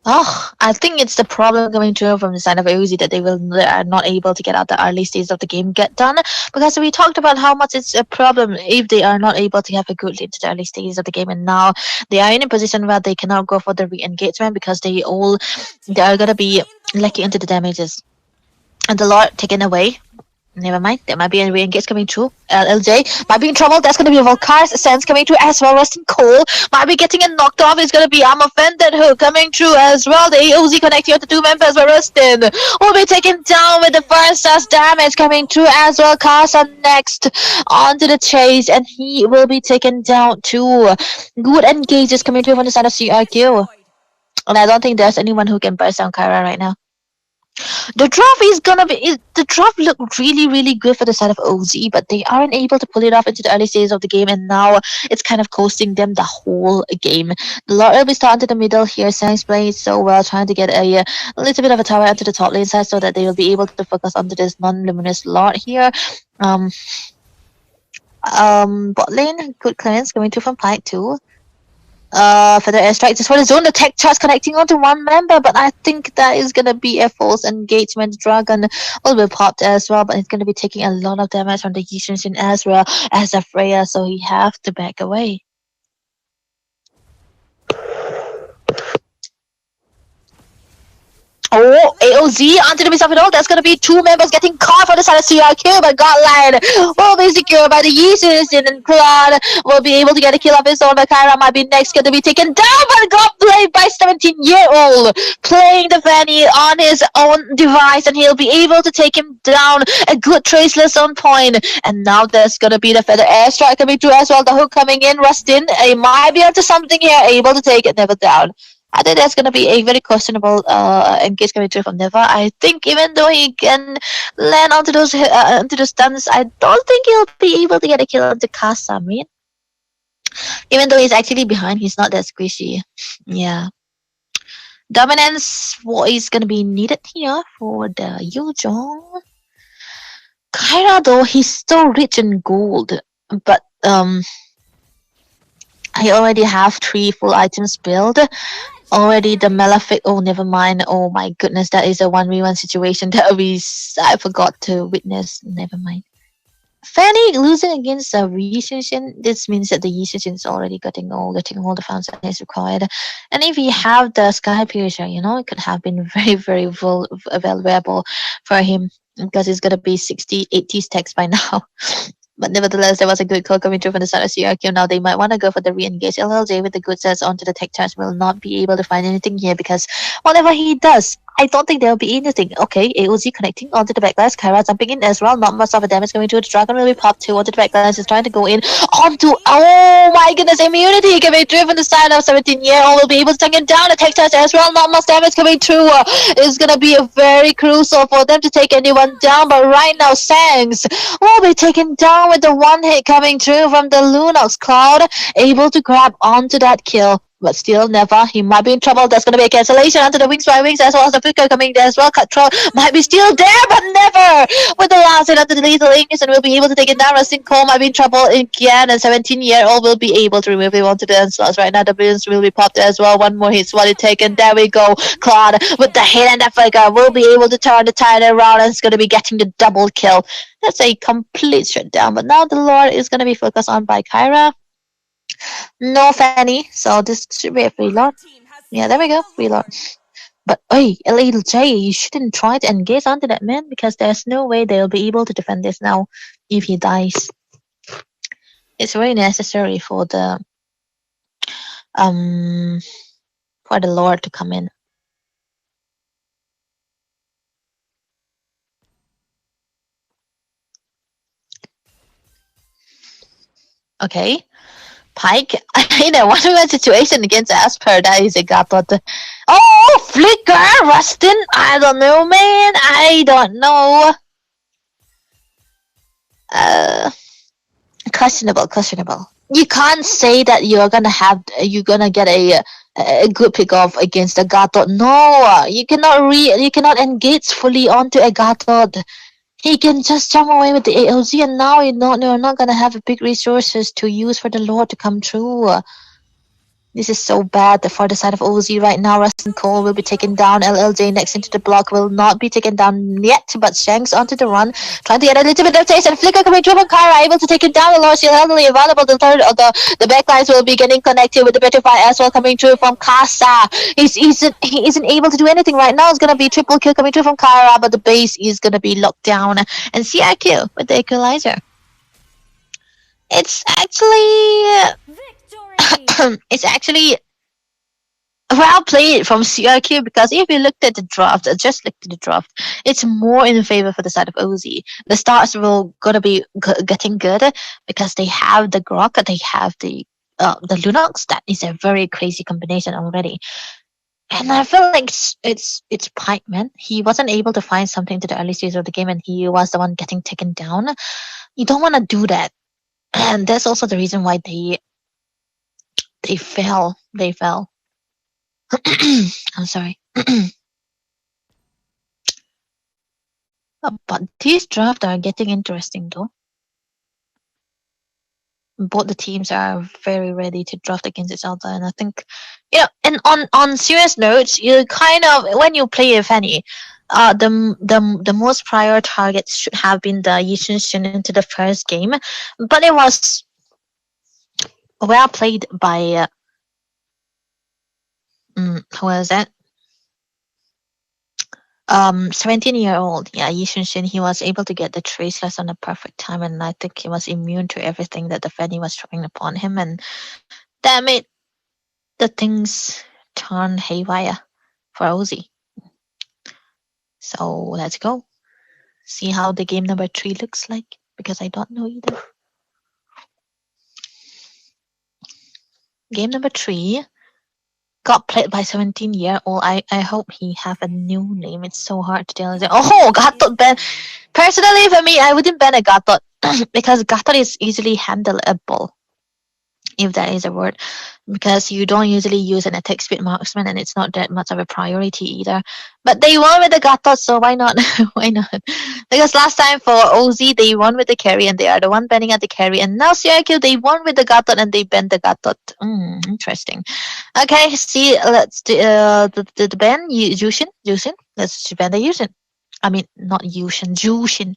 Oh, I think it's the problem coming through from the side of Uzi that they are not able to get out the early stages of the game get done, because we talked about how much it's a problem if they are not able to have a good lead to the early stages of the game, and now they are in a position where they cannot go for the re-engagement because they are gonna be lacking into the damages, and the Lord taken away. Never mind, there might be a re-engage coming through. LJ might be in trouble. That's going to be a Volcar's Sense coming through as well. Rustin Cole might be getting a knocked off. It's going to be Offended Hook coming through as well. The AOZ connecting with the two members, but Rustin will be taken down with the first dust damage coming through as well. Casa next onto the chase, and he will be taken down too. Good engages coming through on the side of CRQ. And I don't think there's anyone who can burst down Kyra right now. The draft is gonna be the draft looked really good for the side of OZ, but they aren't able to pull it off into the early stages of the game, and now it's kind of costing them the whole game. The Lord will be starting to the middle here. Sangs playing so well, trying to get a little bit of a tower onto the top lane side so that they will be able to focus onto this non-luminous Lord here. Um, bot lane, good clearance coming through from Pike too. For the airstrike just for the zone, the tech charge connecting onto one member, but I think that is gonna be a false engagement. Dragon will be popped as well, but he's gonna be taking a lot of damage from the Yishin as well as a Freya, so he have to back away. Oh, AOZ onto the miss of it all. That's gonna be two members getting caught for the side of CRQ, but Godline will be secured by the Yeezus, and Claude will be able to get a kill of his own, but Kyra might be next gonna be taken down, but got played by 17-year-old playing the Fanny on his own device, and he'll be able to take him down. A good traceless on point, and now there's gonna be the feather airstrike coming through as well. The hook coming in, Rustin. He might be onto something here, able to take it, never down. I think that's going to be a very questionable engage coming through from Neva. I think even though he can land onto those stuns, I don't think he'll be able to get a kill onto Kasamin. Even though he's actually behind, he's not that squishy. Yeah. Dominance, what is going to be needed here for the Yujong? Kyra, though, he's still rich in gold, but I already have 3 full items built. Already the Malefic. Oh, never mind. Oh my goodness, that is a 1v1 situation that I forgot to witness. Never mind. Fanny losing against the Yishin. This means that the Yishin is already getting all the funds that is required. And if we have the Sky Piercer, it could have been very valuable for him because it's gonna be 60, 80 stacks by now. But nevertheless, there was a good call coming through from the side of CRQ. Now they might want to go for the re-engage. LLJ with the good sets onto the tech charge will not be able to find anything here because whatever he does, I don't think there will be anything. Okay, AOZ connecting onto the backlash. Kyra jumping in as well. Not much of a damage coming through. The dragon will be popped too onto the backlash. Is trying to go in onto. Oh my goodness, immunity coming through from the side of 17-year-old. Will be able to take him down. The tech charge as well. Not much damage coming through. It's gonna be a very crucial for them to take anyone down. But right now, Sangs will be taken down with the one hit coming through from the Lunox Cloud. Able to grab onto that kill. But still, never. He might be in trouble. There's going to be a cancellation onto the wings by wings as well as the flicker coming there as well. Cutthroat might be still there, but never. With the last hit onto the lethal English, and will be able to take it down. Rustin Cole might be in trouble again, and 17-year-old will be able to remove him onto the onslaughts. Right now, the billions will be popped as well. One more hit, swatted taken. There we go. Claude with the hit and the flicker will be able to turn the tide around, and it's going to be getting the double kill. That's a complete shutdown. But now the Lord is going to be focused on by Kyra. No Fanny, so this should be a free Lord. Yeah, there we go, free Lord. But hey, little J, you shouldn't try to engage onto that man because there's no way they'll be able to defend this now if he dies. It's very necessary for the Lord to come in. Okay. Pike in a one-on-one situation against Asper, that is a godlord. Oh, Flicker, Rustin, I don't know, man. I don't know. Questionable. You can't say that you're gonna get a good pick off against a godlord. No, you cannot engage fully onto a godlord. He can just jump away with the AOZ, and now you're not gonna have big resources to use for the Lord to come through. This is so bad for the side of OZ right now. Rustin Cole will be taken down. LLJ next into the block will not be taken down yet, but Shanks onto the run, trying to get a little bit of taste, and Flicker coming through from Kyra, able to take it down. The Lord still heavily available. The third of the backlines will be getting connected with the Petrify as well coming through from Casa. He isn't able to do anything right now. It's gonna be triple kill coming through from Kyra, but the base is gonna be locked down. And CRQ with the equalizer. It's actually well played from CRQ because if you looked at the draft, it's more in favor for the side of OZ. The stars will gonna be getting good because they have the Grok, they have the Lunox. That is a very crazy combination already. And I feel like it's Pikeman. He wasn't able to find something to the early stage of the game, and he was the one getting taken down. You don't want to do that, and that's also the reason why they fell. They fell. I'm sorry. But these drafts are getting interesting though. Both the teams are very ready to draft against each other, and I think, and on serious notes, you kind of when you play a Fanny, the most prior targets should have been the Yishin Shin into the first game, but it was well played by who was that? 17-year-old, yeah, Yishin Shin. He was able to get the traceless on the perfect time, and I think he was immune to everything that the Fanny was throwing upon him, and that made the things turn haywire for Ozzy. So let's go. See how the game number 3 looks like, because I don't know either. Game number 3 got played by 17-year-old. I hope he have a new name. It's so hard to tell. Oh, Gatot ban. Personally, for me, I wouldn't ban a Gatot because Gatot is easily handleable, if that is a word, because you don't usually use an attack speed marksman, and it's not that much of a priority either. But they won with the Gatot, so why not? Why not? Because last time for OZ, they won with the carry, and they are the one banning at the carry, and now CRQ, they won with the Gatot, and they banned the Gatot. Interesting. Okay, see, let's do the ban Yushin. Let's ban the Yushin. I mean, not Yushin, Jushin.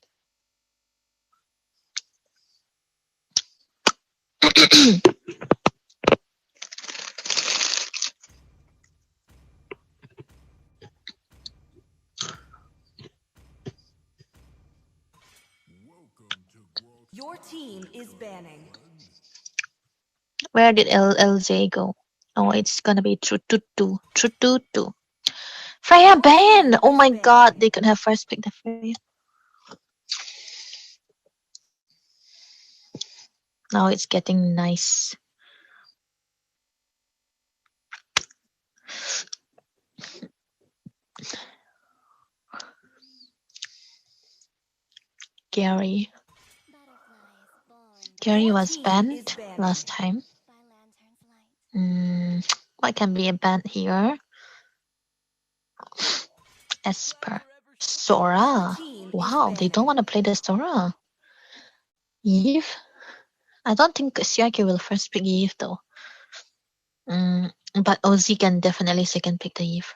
Your team is banning. Where did LJ go? Oh, it's gonna be Trututu. Trututu. Freya ban! Oh my god, they could have first picked the Freya. Now it's getting nice. Gary. Gary was banned last time. What can be a ban here? Esper. Sora. Wow, they don't want to play the Sora. Eve? I don't think CRQ will first pick Eve though. But OZ can definitely second pick the Eve.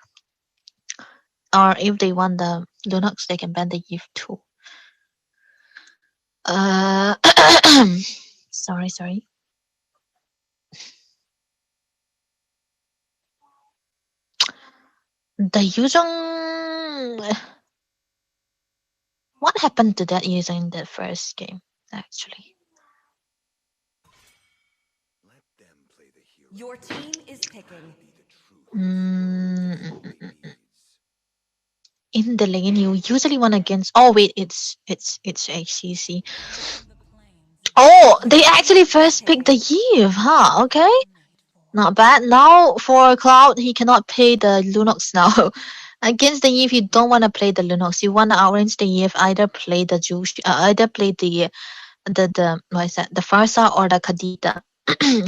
Or if they want the Lunox, they can ban the Eve too. Sorry. The Yuzong. What happened to that Yuzong in the first game, actually? Your team is picking. In the lane, you usually want against. Oh wait, it's HCC. Oh, they actually first picked the Eve, huh? Okay, not bad. Now for Cloud, he cannot play the Lunox now. Against the Eve, you don't want to play the Lunox. You want to outrange the Eve. Either play the either play the what is that? The Farsa or the Kadita.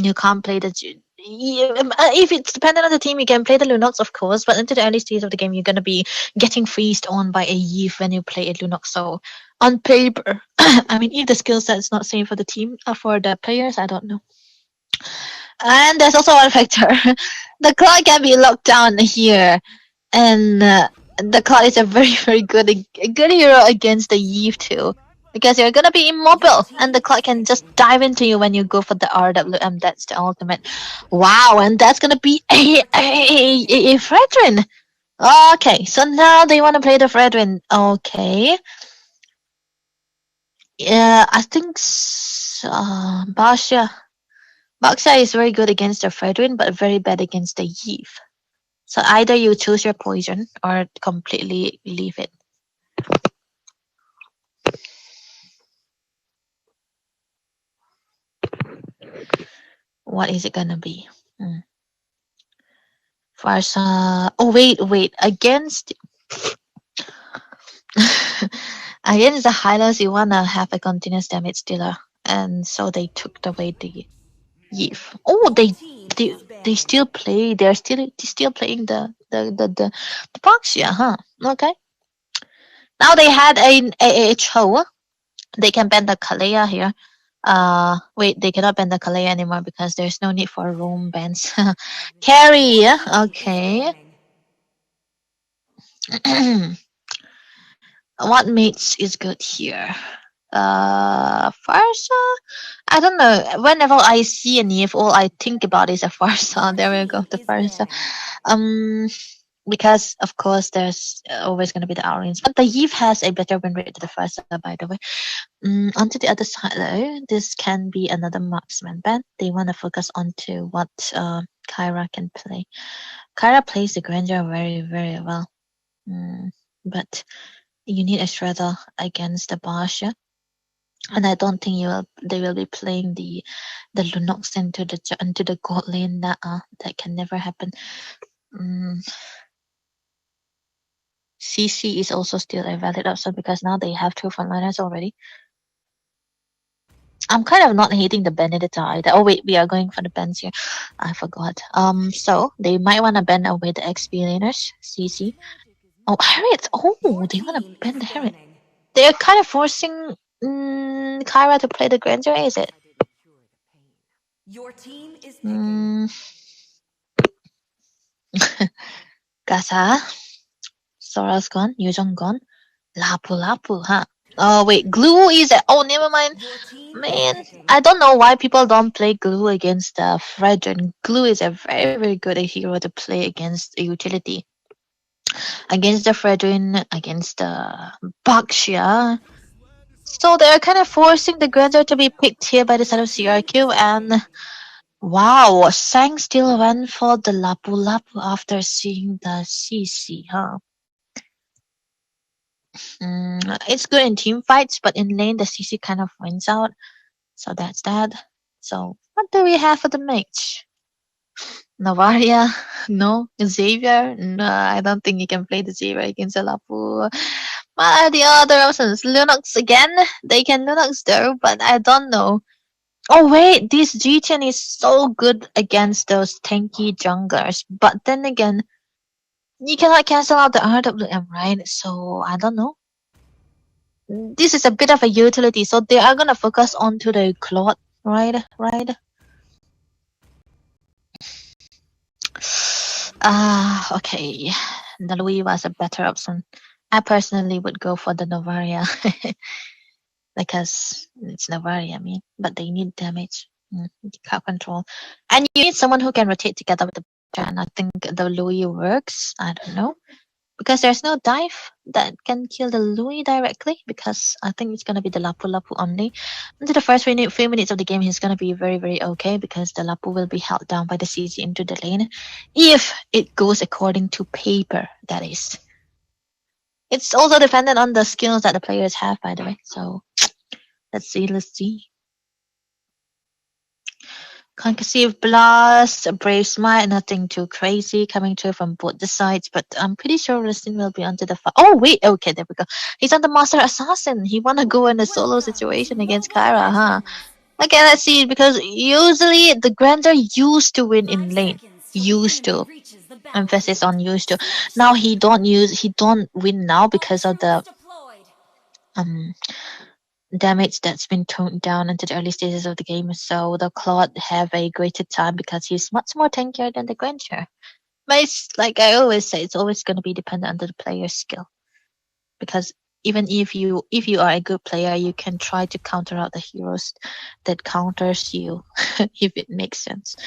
You can't play the. If it's dependent on the team, you can play the Lunox, of course, but into the early stage of the game, you're gonna be getting freezed on by a Eve when you play a Lunox. So, on paper, I mean, if the skill set is not same for the team, for the players, I don't know. And there's also one factor: the clock can be locked down here, and the clock is a very good hero against the Eve too. Because you're gonna be immobile, and the clock can just dive into you when you go for the RWM. That's the ultimate. Wow, and that's gonna be a Fredrin. Okay, so now they want to play the Fredrin. Okay. Yeah, I think Baksha is very good against the Fredrin, but very bad against the Eve. So either you choose your poison or completely leave it. What is it gonna be? Farsa. Oh wait. Against against the Highlanders, you wanna have a continuous damage dealer, and so they took away the Eve. Oh, Your team is they banning. still play. They're still playing the Boxia, huh? Okay. Now they had a Cho. They can ban the Kalea here. Wait, they cannot ban the Kalea anymore because there's no need for roam bans. Carry, Your yeah? team is Okay. banning. What mates is good here? Farsa? I don't know. Whenever I see an Eve, all I think about is a Farsa. Your There we go, team the is Farsa. banning. Um, because of course there's always gonna be the Aurians, but the Eve has a better win rate than the Farsa, by the way. Onto the other side though, this can be another marksman ban. They want to focus onto what Kyra can play. Kyra plays the Granger very well. But you need a Shredder against the Basha. And I don't think they will be playing the Lunox into the gold lane. That can never happen. CC is also still a valid option because now they have two frontliners already. I'm kind of not hating the Benedetta either. Oh wait, we are going for the bans here. I forgot. So they might want to ban away the XP laners. CC. Oh, Harriet. Oh, Your they want to team ban is the Harriet. banning. They're kind of forcing Kyra to play the Granger, is it? Your team is picking. Mm, Gasa. Sora's gone. Yuzong gone. Lapu, huh? Oh wait, glue is it? Oh, never mind. Your team is Man, picking. I don't know why people don't play glue against Fredrin. Glue is a very good hero to play against a utility. Against the Fredrin, against the Bakshia. So they're kind of forcing the Granger to be picked here by the side Your of team CRQ, is and picking. wow, Sang still went for the Lapu after seeing the CC, huh? It's good in team fights, but in lane the CC kind of wins out. So that's that. So what do we have for the mage? Navaria? No. Xavier? No, I don't think you can play the Xavier against a Lapu. What are the other options? Lunox again? They can Lunox though, but I don't know. Oh wait, this G10 is so good against those tanky junglers. But then again, you cannot cancel out the RWM, right? So I don't know. This is a bit of a utility, so they are gonna focus onto the Claude, right? Okay. The Louis was a better option. I personally would go for the Novaria because it's Novaria, I mean, but they need damage, crowd control, and you need someone who can rotate together with the Butcher, and I think the Louis works. I don't know because there's no dive that can kill the Louis directly because I think it's gonna be the Lapu only. Into the first few minutes of the game, he's gonna be very okay because the Lapu will be held down by the CC into the lane if it goes according to paper. That is. It's also dependent on the skills that the players have, by the way. So let's see. Concussive Blast, Brave Smite, nothing too crazy coming through from both the sides, but I'm pretty sure Listin will be onto the Oh wait, okay, there we go. He's on the Master Assassin. He wanna go in a solo Welcome to situation against Mobile Kyra, huh? Legends. Okay, let's see, because usually the Grander used to win in 5 lane. seconds till the Used enemy to. reaches the Emphasis battlefield. on used to. Switch. Now he don't win now because of Ultra's the deployed. um damage that's been toned down into the early stages of the game, so the Claude have a greater time because he's much more tankier than the Granger. But it's like I always say, it's always going to be dependent on the player's skill. Because even if you are a good player, you can try to counter out the heroes that counters you, if it makes sense.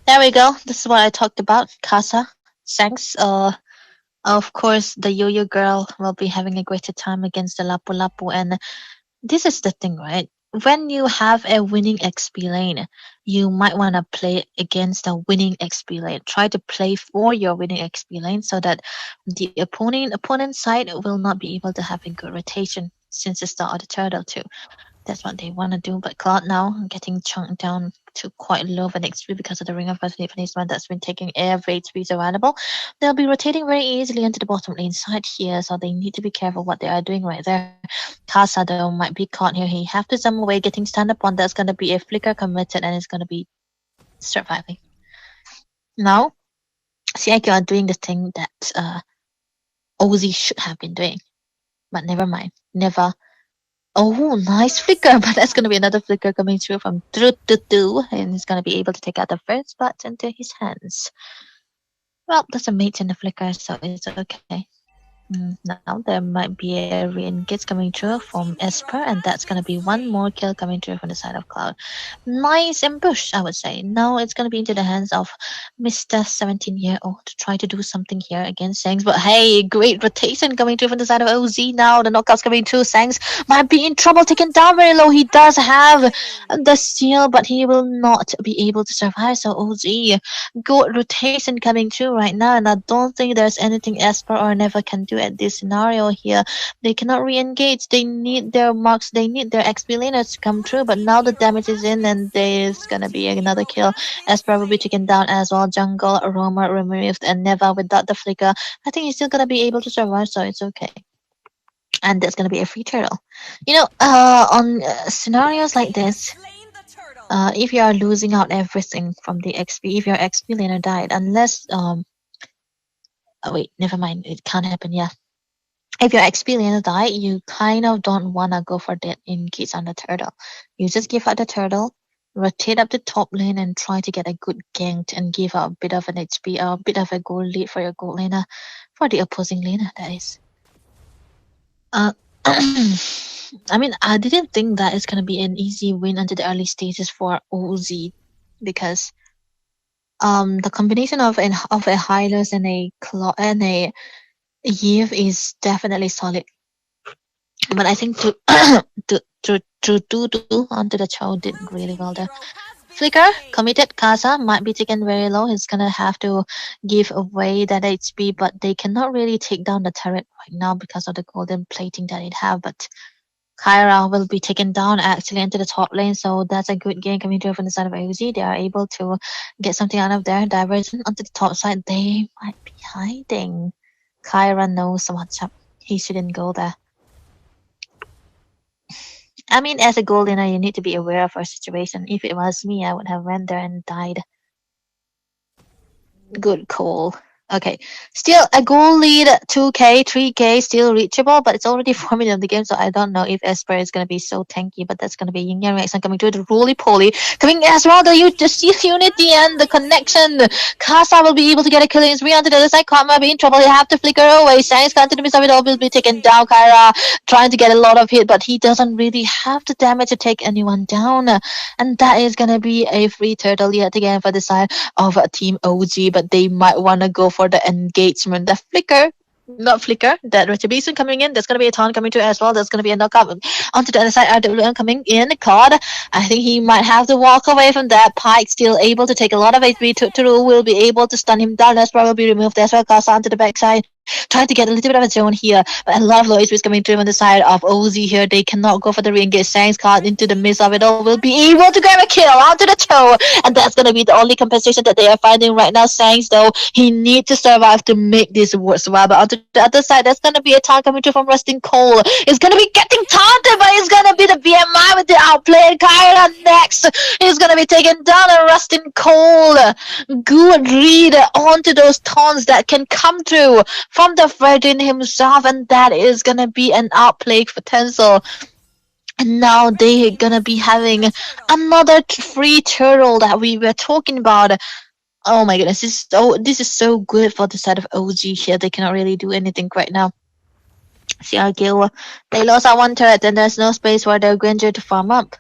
There we go. This is what I talked about. Casa. Thanks. Of course, the Yo-Yo girl will be having a greater time against the Lapu, and this is the thing, right? When you have a winning XP lane, you might want to play against a winning XP lane. Try to play for your winning XP lane so that the opponent side will not be able to have a good rotation since it's the other turtle too. That's what they want to do. But Cloud now getting chunked down to quite low of an XP because of the Ring of Replacement that's been taking every XP available. They'll be rotating very easily into the bottom lane side here, so they need to be careful what they are doing right there. Casa though might be caught here. He have to some way getting stand up on. That's gonna be a flicker committed and it's gonna be surviving. Now, CRQ are doing the thing that OZ should have been doing, but never mind. Never. Oh, nice flicker, but that's gonna be another flicker coming through from Trututu, and he's gonna be able to take out the first spot into his hands. Well, there's a mate in the flicker, so it's okay. Now there might be a re-engage coming through from Esper, and that's gonna be one more kill coming through from the side of Cloud. Nice ambush, I would say. Now it's gonna be into the hands of Mr. 17-year-old to try to do something here against Sangs. But hey, great rotation coming through from the side of OZ now. The knockouts coming through. Sangs might be in trouble, taken down very low. He does have the steal, but he will not be able to survive. So OZ, good rotation coming through right now, and I don't think there's anything Esper or Never can do at this scenario here. They cannot re-engage. They need their marks. They need their XP laners to come through. But now the damage is in, and there's gonna be another kill. Esper will be taken down as well. Jungle, Roamer removed, and Neva without the flicker. I think he's still gonna be able to survive, so it's okay. And that's gonna be a free turtle. You know, on scenarios like this, if you are losing out everything from the XP, if your XP laner died, unless oh wait, never mind. It can't happen. Yeah. If your XP laner die, you kind of don't wanna go for that engage on the turtle. You just give out the turtle, rotate up the top lane, and try to get a good gank and give out a bit of an HP or a bit of a gold lead for your gold laner, for the opposing laner. That is. I mean, I didn't think that it's gonna be an easy win until the early stages for OZ, because the combination of a Hylos and a Claw and a Eve is definitely solid. But I think to onto the Chow did really well there. Flicker committed. Casa might be taken very low. He's gonna have to give away that HP, but they cannot really take down the turret right now because of the golden plating that it have. But Kyra will be taken down actually into the top lane, so that's a good game coming through from the side of AOZ. They are able to get something out of there. Diversion onto the top side. They might be hiding. Kyra knows what's up. He shouldn't go there. I mean, as a gold laner, you need to be aware of our situation. If it was me, I would have went there and died. Good call. Okay, still a goal lead, 2k, 3k, still reachable, but it's already 4 minutes of the game, so I don't know if Esper is going to be so tanky, but that's going to be Yin Yang reaction coming to the roly-poly. Coming as well, the steel unity and the connection. Casa will be able to get a killing spree onto the other side. Karma be in trouble, he have to flicker away. Sangs can't do the miss of it all, will be taken down. Kyra trying to get a lot of hit, but he doesn't really have the damage to take anyone down. And that is going to be a free turtle yet again for the side of Team OG, but they might want to go for the engagement. The flicker, not flicker, that retribution coming in. There's gonna be a taunt coming to as well. There's gonna be a knockout onto the other side. RWM coming in. Claude, I think he might have to walk away from that. Pike still able to take a lot of HP. Turu will be able to stun him down. That's probably removed as well. Casa onto the backside. Trying to get a little bit of a zone here, but a lot of low HP is coming through on the side of OZ here. They cannot go for the re-engage. Sangs caught into the midst of it all, will be able to grab a kill onto the toe, and that's gonna be the only compensation that they are finding right now. Sangs though, he needs to survive to make this worthwhile. But onto the other side, there's gonna be a taunt coming through from Rustin Cole. It's gonna be getting taunted, but it's gonna be the BMI with the outplay. Kyra next is gonna be taken down, and Rustin Cole, good read onto those taunts that can come through from the Fredin himself, and that is gonna be an outplay potential. And now they're gonna be having another free turtle that we were talking about. Oh my goodness, this is so good for the side of OG here. They cannot really do anything right now. CRQ, they lost out one turret, and there's no space for their Granger to farm up.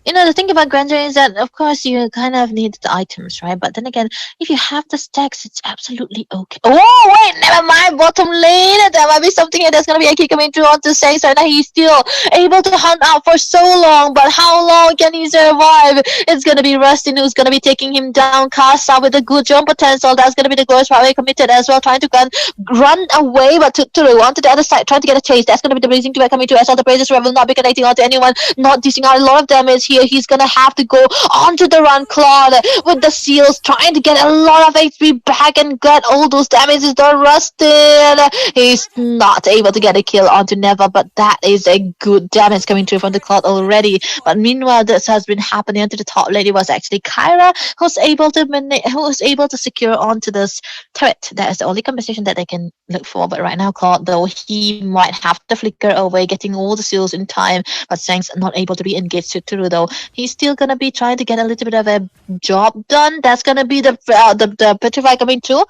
You know, the thing about Granger is that, of course, you kind of need the items, right? But then again, if you have the stacks, it's absolutely okay. Oh, wait, never mind. Bottom lane. There might be something here. There's going to be a kick coming through onto Sangs. Right now, he's still able to hunt out for so long. But how long can he survive? It's going to be Rustin who's going to be taking him down. Casa with a good jump potential. That's going to be the ghost probably committed as well. Trying to run away, but to onto the other side. Trying to get a chase. That's going to be the blazing to coming to as well. The Blazers will not be connecting onto anyone. Not dishing out a lot of damage here. here. He's gonna have to go onto the run, Claude, with the seals, trying to get a lot of HP back and get all those damages done. Rustin, he's not able to get a kill onto Neva, but that is a good damage coming through from the Claude already. But meanwhile, this has been happening onto the top lane. It was actually Kyra who's able to secure onto this turret. That is the only compensation that they can look for. But right now, Claude, though, he might have to flicker away, getting all the seals in time. But Sang's not able to re-engage through, though. He's still gonna be trying to get a little bit of a job done. That's gonna be the Petrify coming through.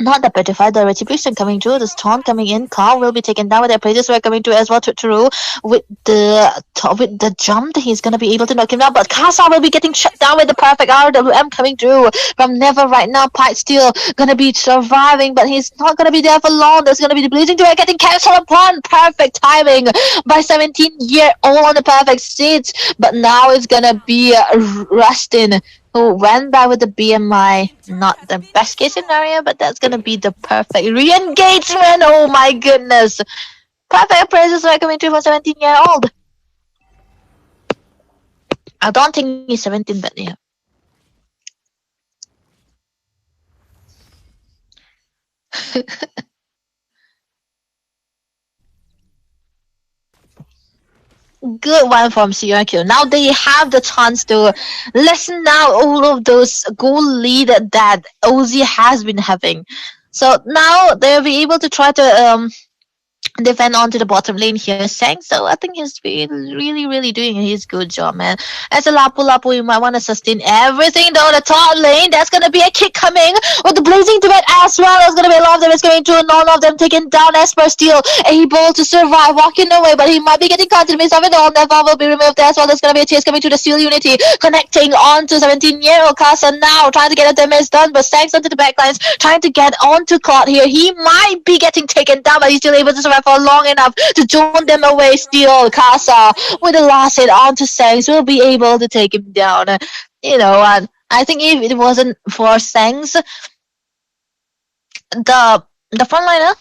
Not the Petrify, the Retribution coming through, the Storm coming in. Carl will be taken down with their Praise Were coming through as well. Through with the jump, he's gonna be able to knock him down. But Casa will be getting shut down with the perfect RWM coming through from Never right now. Pike still gonna be surviving, but he's not gonna be there for long. There's gonna be the Blazing Duel getting cancelled upon. Perfect timing by 17-year-old on the perfect seats. But now it's gonna be Rustin, who went back with the BMI. Not the best case scenario, but that's gonna be the perfect re-engagement. Oh my goodness. Perfect praises are coming through for 17-year-old. I don't think he's 17, but yeah. Good one from CRQ. Now they have the chance to lessen out all of those goal lead that OZ has been having. So now they'll be able to try to defend onto the bottom lane here, Sang. So I think he's been really doing his good job, man. As a Lapu, you might want to sustain everything though. The top lane, that's gonna be a kick coming with the Blazing Duet as well. There's gonna be a lot of them. It's going to none of them taken down. Esper still able to survive, walking away, but he might be getting caught in the midst of it all. Never will be removed as well. There's gonna be a chase coming to the Steel Unity, connecting on to 17-year-old Casa now, trying to get a damage done, but Sang's onto the backlines, trying to get onto Claude here. He might be getting taken down, but he's still able to survive for long enough to drone them away. Still, Casa with the last hit onto Sangs will be able to take him down. You know, and I think if it wasn't for Sangs, the frontliner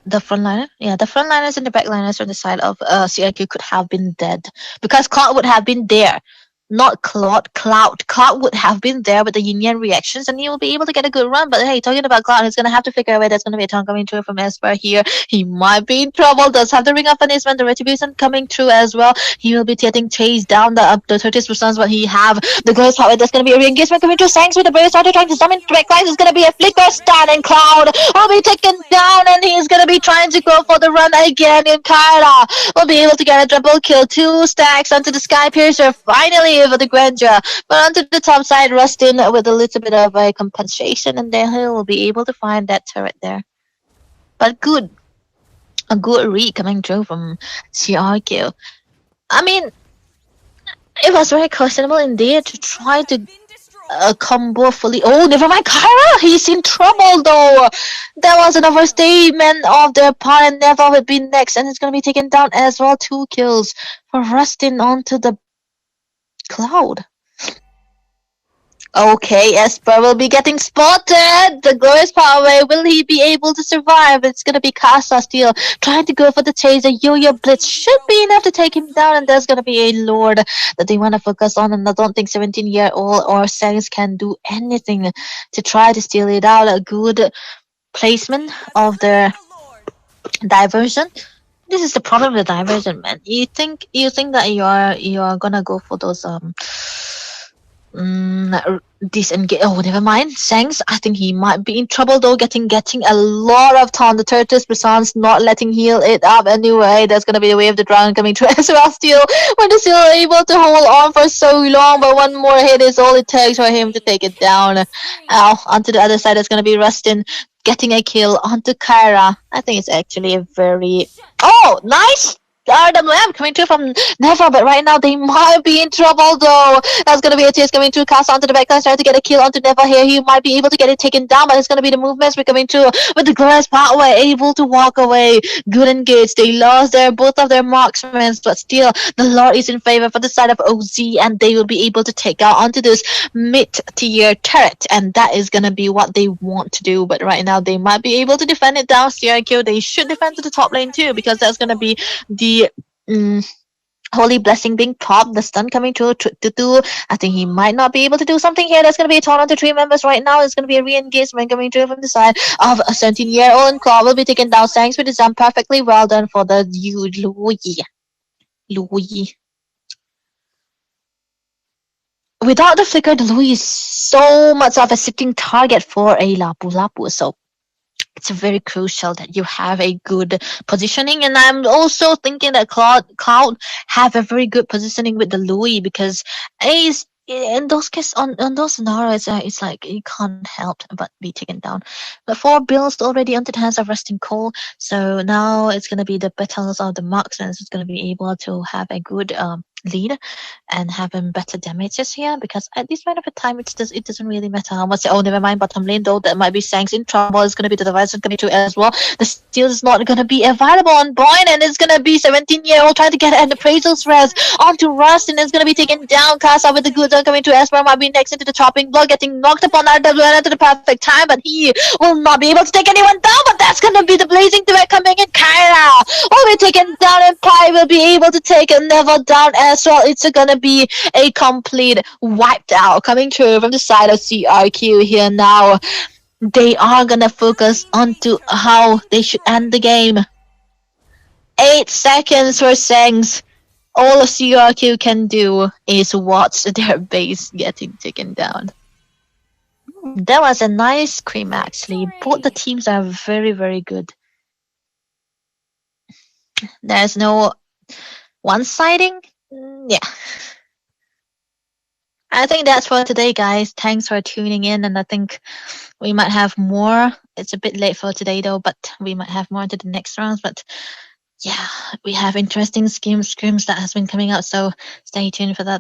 the frontliners and the backliners on the side of CRQ could have been dead, because Cloud would have been there. Not Cloud. Cloud would have been there with the Yin reactions, and he will be able to get a good run. But hey, talking about Cloud, he's gonna have to figure out where there's gonna be a ton coming through from Esper here. He might be in trouble. Does have the Ring of Punishment, the Retribution coming through as well. He will be getting chased down the 30%, but he have the Ghost Power. There's gonna be a re-engagement coming through. Sangs with the Brave Starter trying to summon backlines. It's gonna be a flicker stun, and Cloud will be taken down, and he's gonna be trying to go for the run again. And Kyra will be able to get a double kill. 2 stacks onto the Sky Piercer. Finally, for the grandeur, but onto the top side, Rustin with a little bit of a compensation, and then he will be able to find that turret there. But a good read coming through from CRQ. I mean, it was very questionable indeed to try to combo fully. Oh, never mind, Kyra, he's in trouble though. That was an overstatement of their part, and Neva would be next, and it's gonna be taken down as well. 2 kills for Rustin onto the Cloud. Okay, Esper will be getting spotted. The glorious power away. Will he be able to survive? It's gonna be Casa still trying to go for the chase. A Yo-Yo Blitz should be enough to take him down, and there's gonna be a Lord that they want to focus on, and I don't think 17-year-old or Sangs can do anything to try to steal it out. A good placement of their diversion. This is the problem with diversion, man. You think that you're gonna go for those disengage. Oh, never mind. Sangs, I think he might be in trouble though. Getting a lot of taunt. The 30% not letting heal it up anyway. That's gonna be the way of the dragon coming through as well. Still, when they're still able to hold on for so long, but one more hit is all it takes for him to take it down. Onto the other side, it's gonna be Rustin getting a kill onto Kyra. I think it's actually a very... Oh, nice! RWM coming through from Neva, but right now they might be in trouble though. That's gonna be a chase coming through. Cast onto the backline, trying to get a kill onto Neva here. He might be able to get it taken down, but it's gonna be the movements we're coming through with the glorious pathway, able to walk away. Good engage. They lost both of their marksmen, but still the Lord is in favor for the side of OZ, and they will be able to take out onto this mid-tier turret, and that is gonna be what they want to do. But right now they might be able to defend it down. CRQ, they should defend to the top lane too, because that's gonna be the Holy Blessing being popped, the stun coming through to. I think he might not be able to do something here. There's going to be a turn on to 3 members right now. It's going to be a re-engagement coming through from the side of a 17-year-old, and Claw will be taken down. Thanks for the jump. Perfectly well done for the Louis. Louis. Without the flicker, the Louis is so much of a sitting target for a Lapu Lapu. So it's very crucial that you have a good positioning, and I'm also thinking that Cloud have a very good positioning with the Louis, because Ace in those cases on those scenarios it's like you can't help but be taken down. But 4 bills already on the hands of Resting Coal, so now it's gonna be the battles of the marksmen. It's gonna be able to have a good lead and having better damages here, because at this point of the time it doesn't really matter how much. Oh, never mind, bottom lane though, that might be Shanks in trouble. It's gonna be the device coming to as well. The steal is not gonna be available on Boyne, and it's gonna be 17-year-old trying to get an appraisal's rest onto Rust, and it's gonna be taken down. Casa with the goods on coming to Esper, might be next into the chopping block, getting knocked upon RWN at the perfect time, but he will not be able to take anyone down. But that's gonna be the blazing threat coming in. Kyra will be taken down, and Pi will be able to take a level down as well. It's gonna be a complete wiped out coming through from the side of CRQ here now. They are gonna focus onto how they should end the game. 8 seconds for Sengs. All CRQ can do is watch their base getting taken down. That was a nice scrim actually. Both the teams are very, very good. There's no one-siding. Yeah. I think that's for today, guys. Thanks for tuning in, and I think we might have more. It's a bit late for today though, but we might have more into the next rounds. But yeah, we have interesting scrims that has been coming out, so stay tuned for that.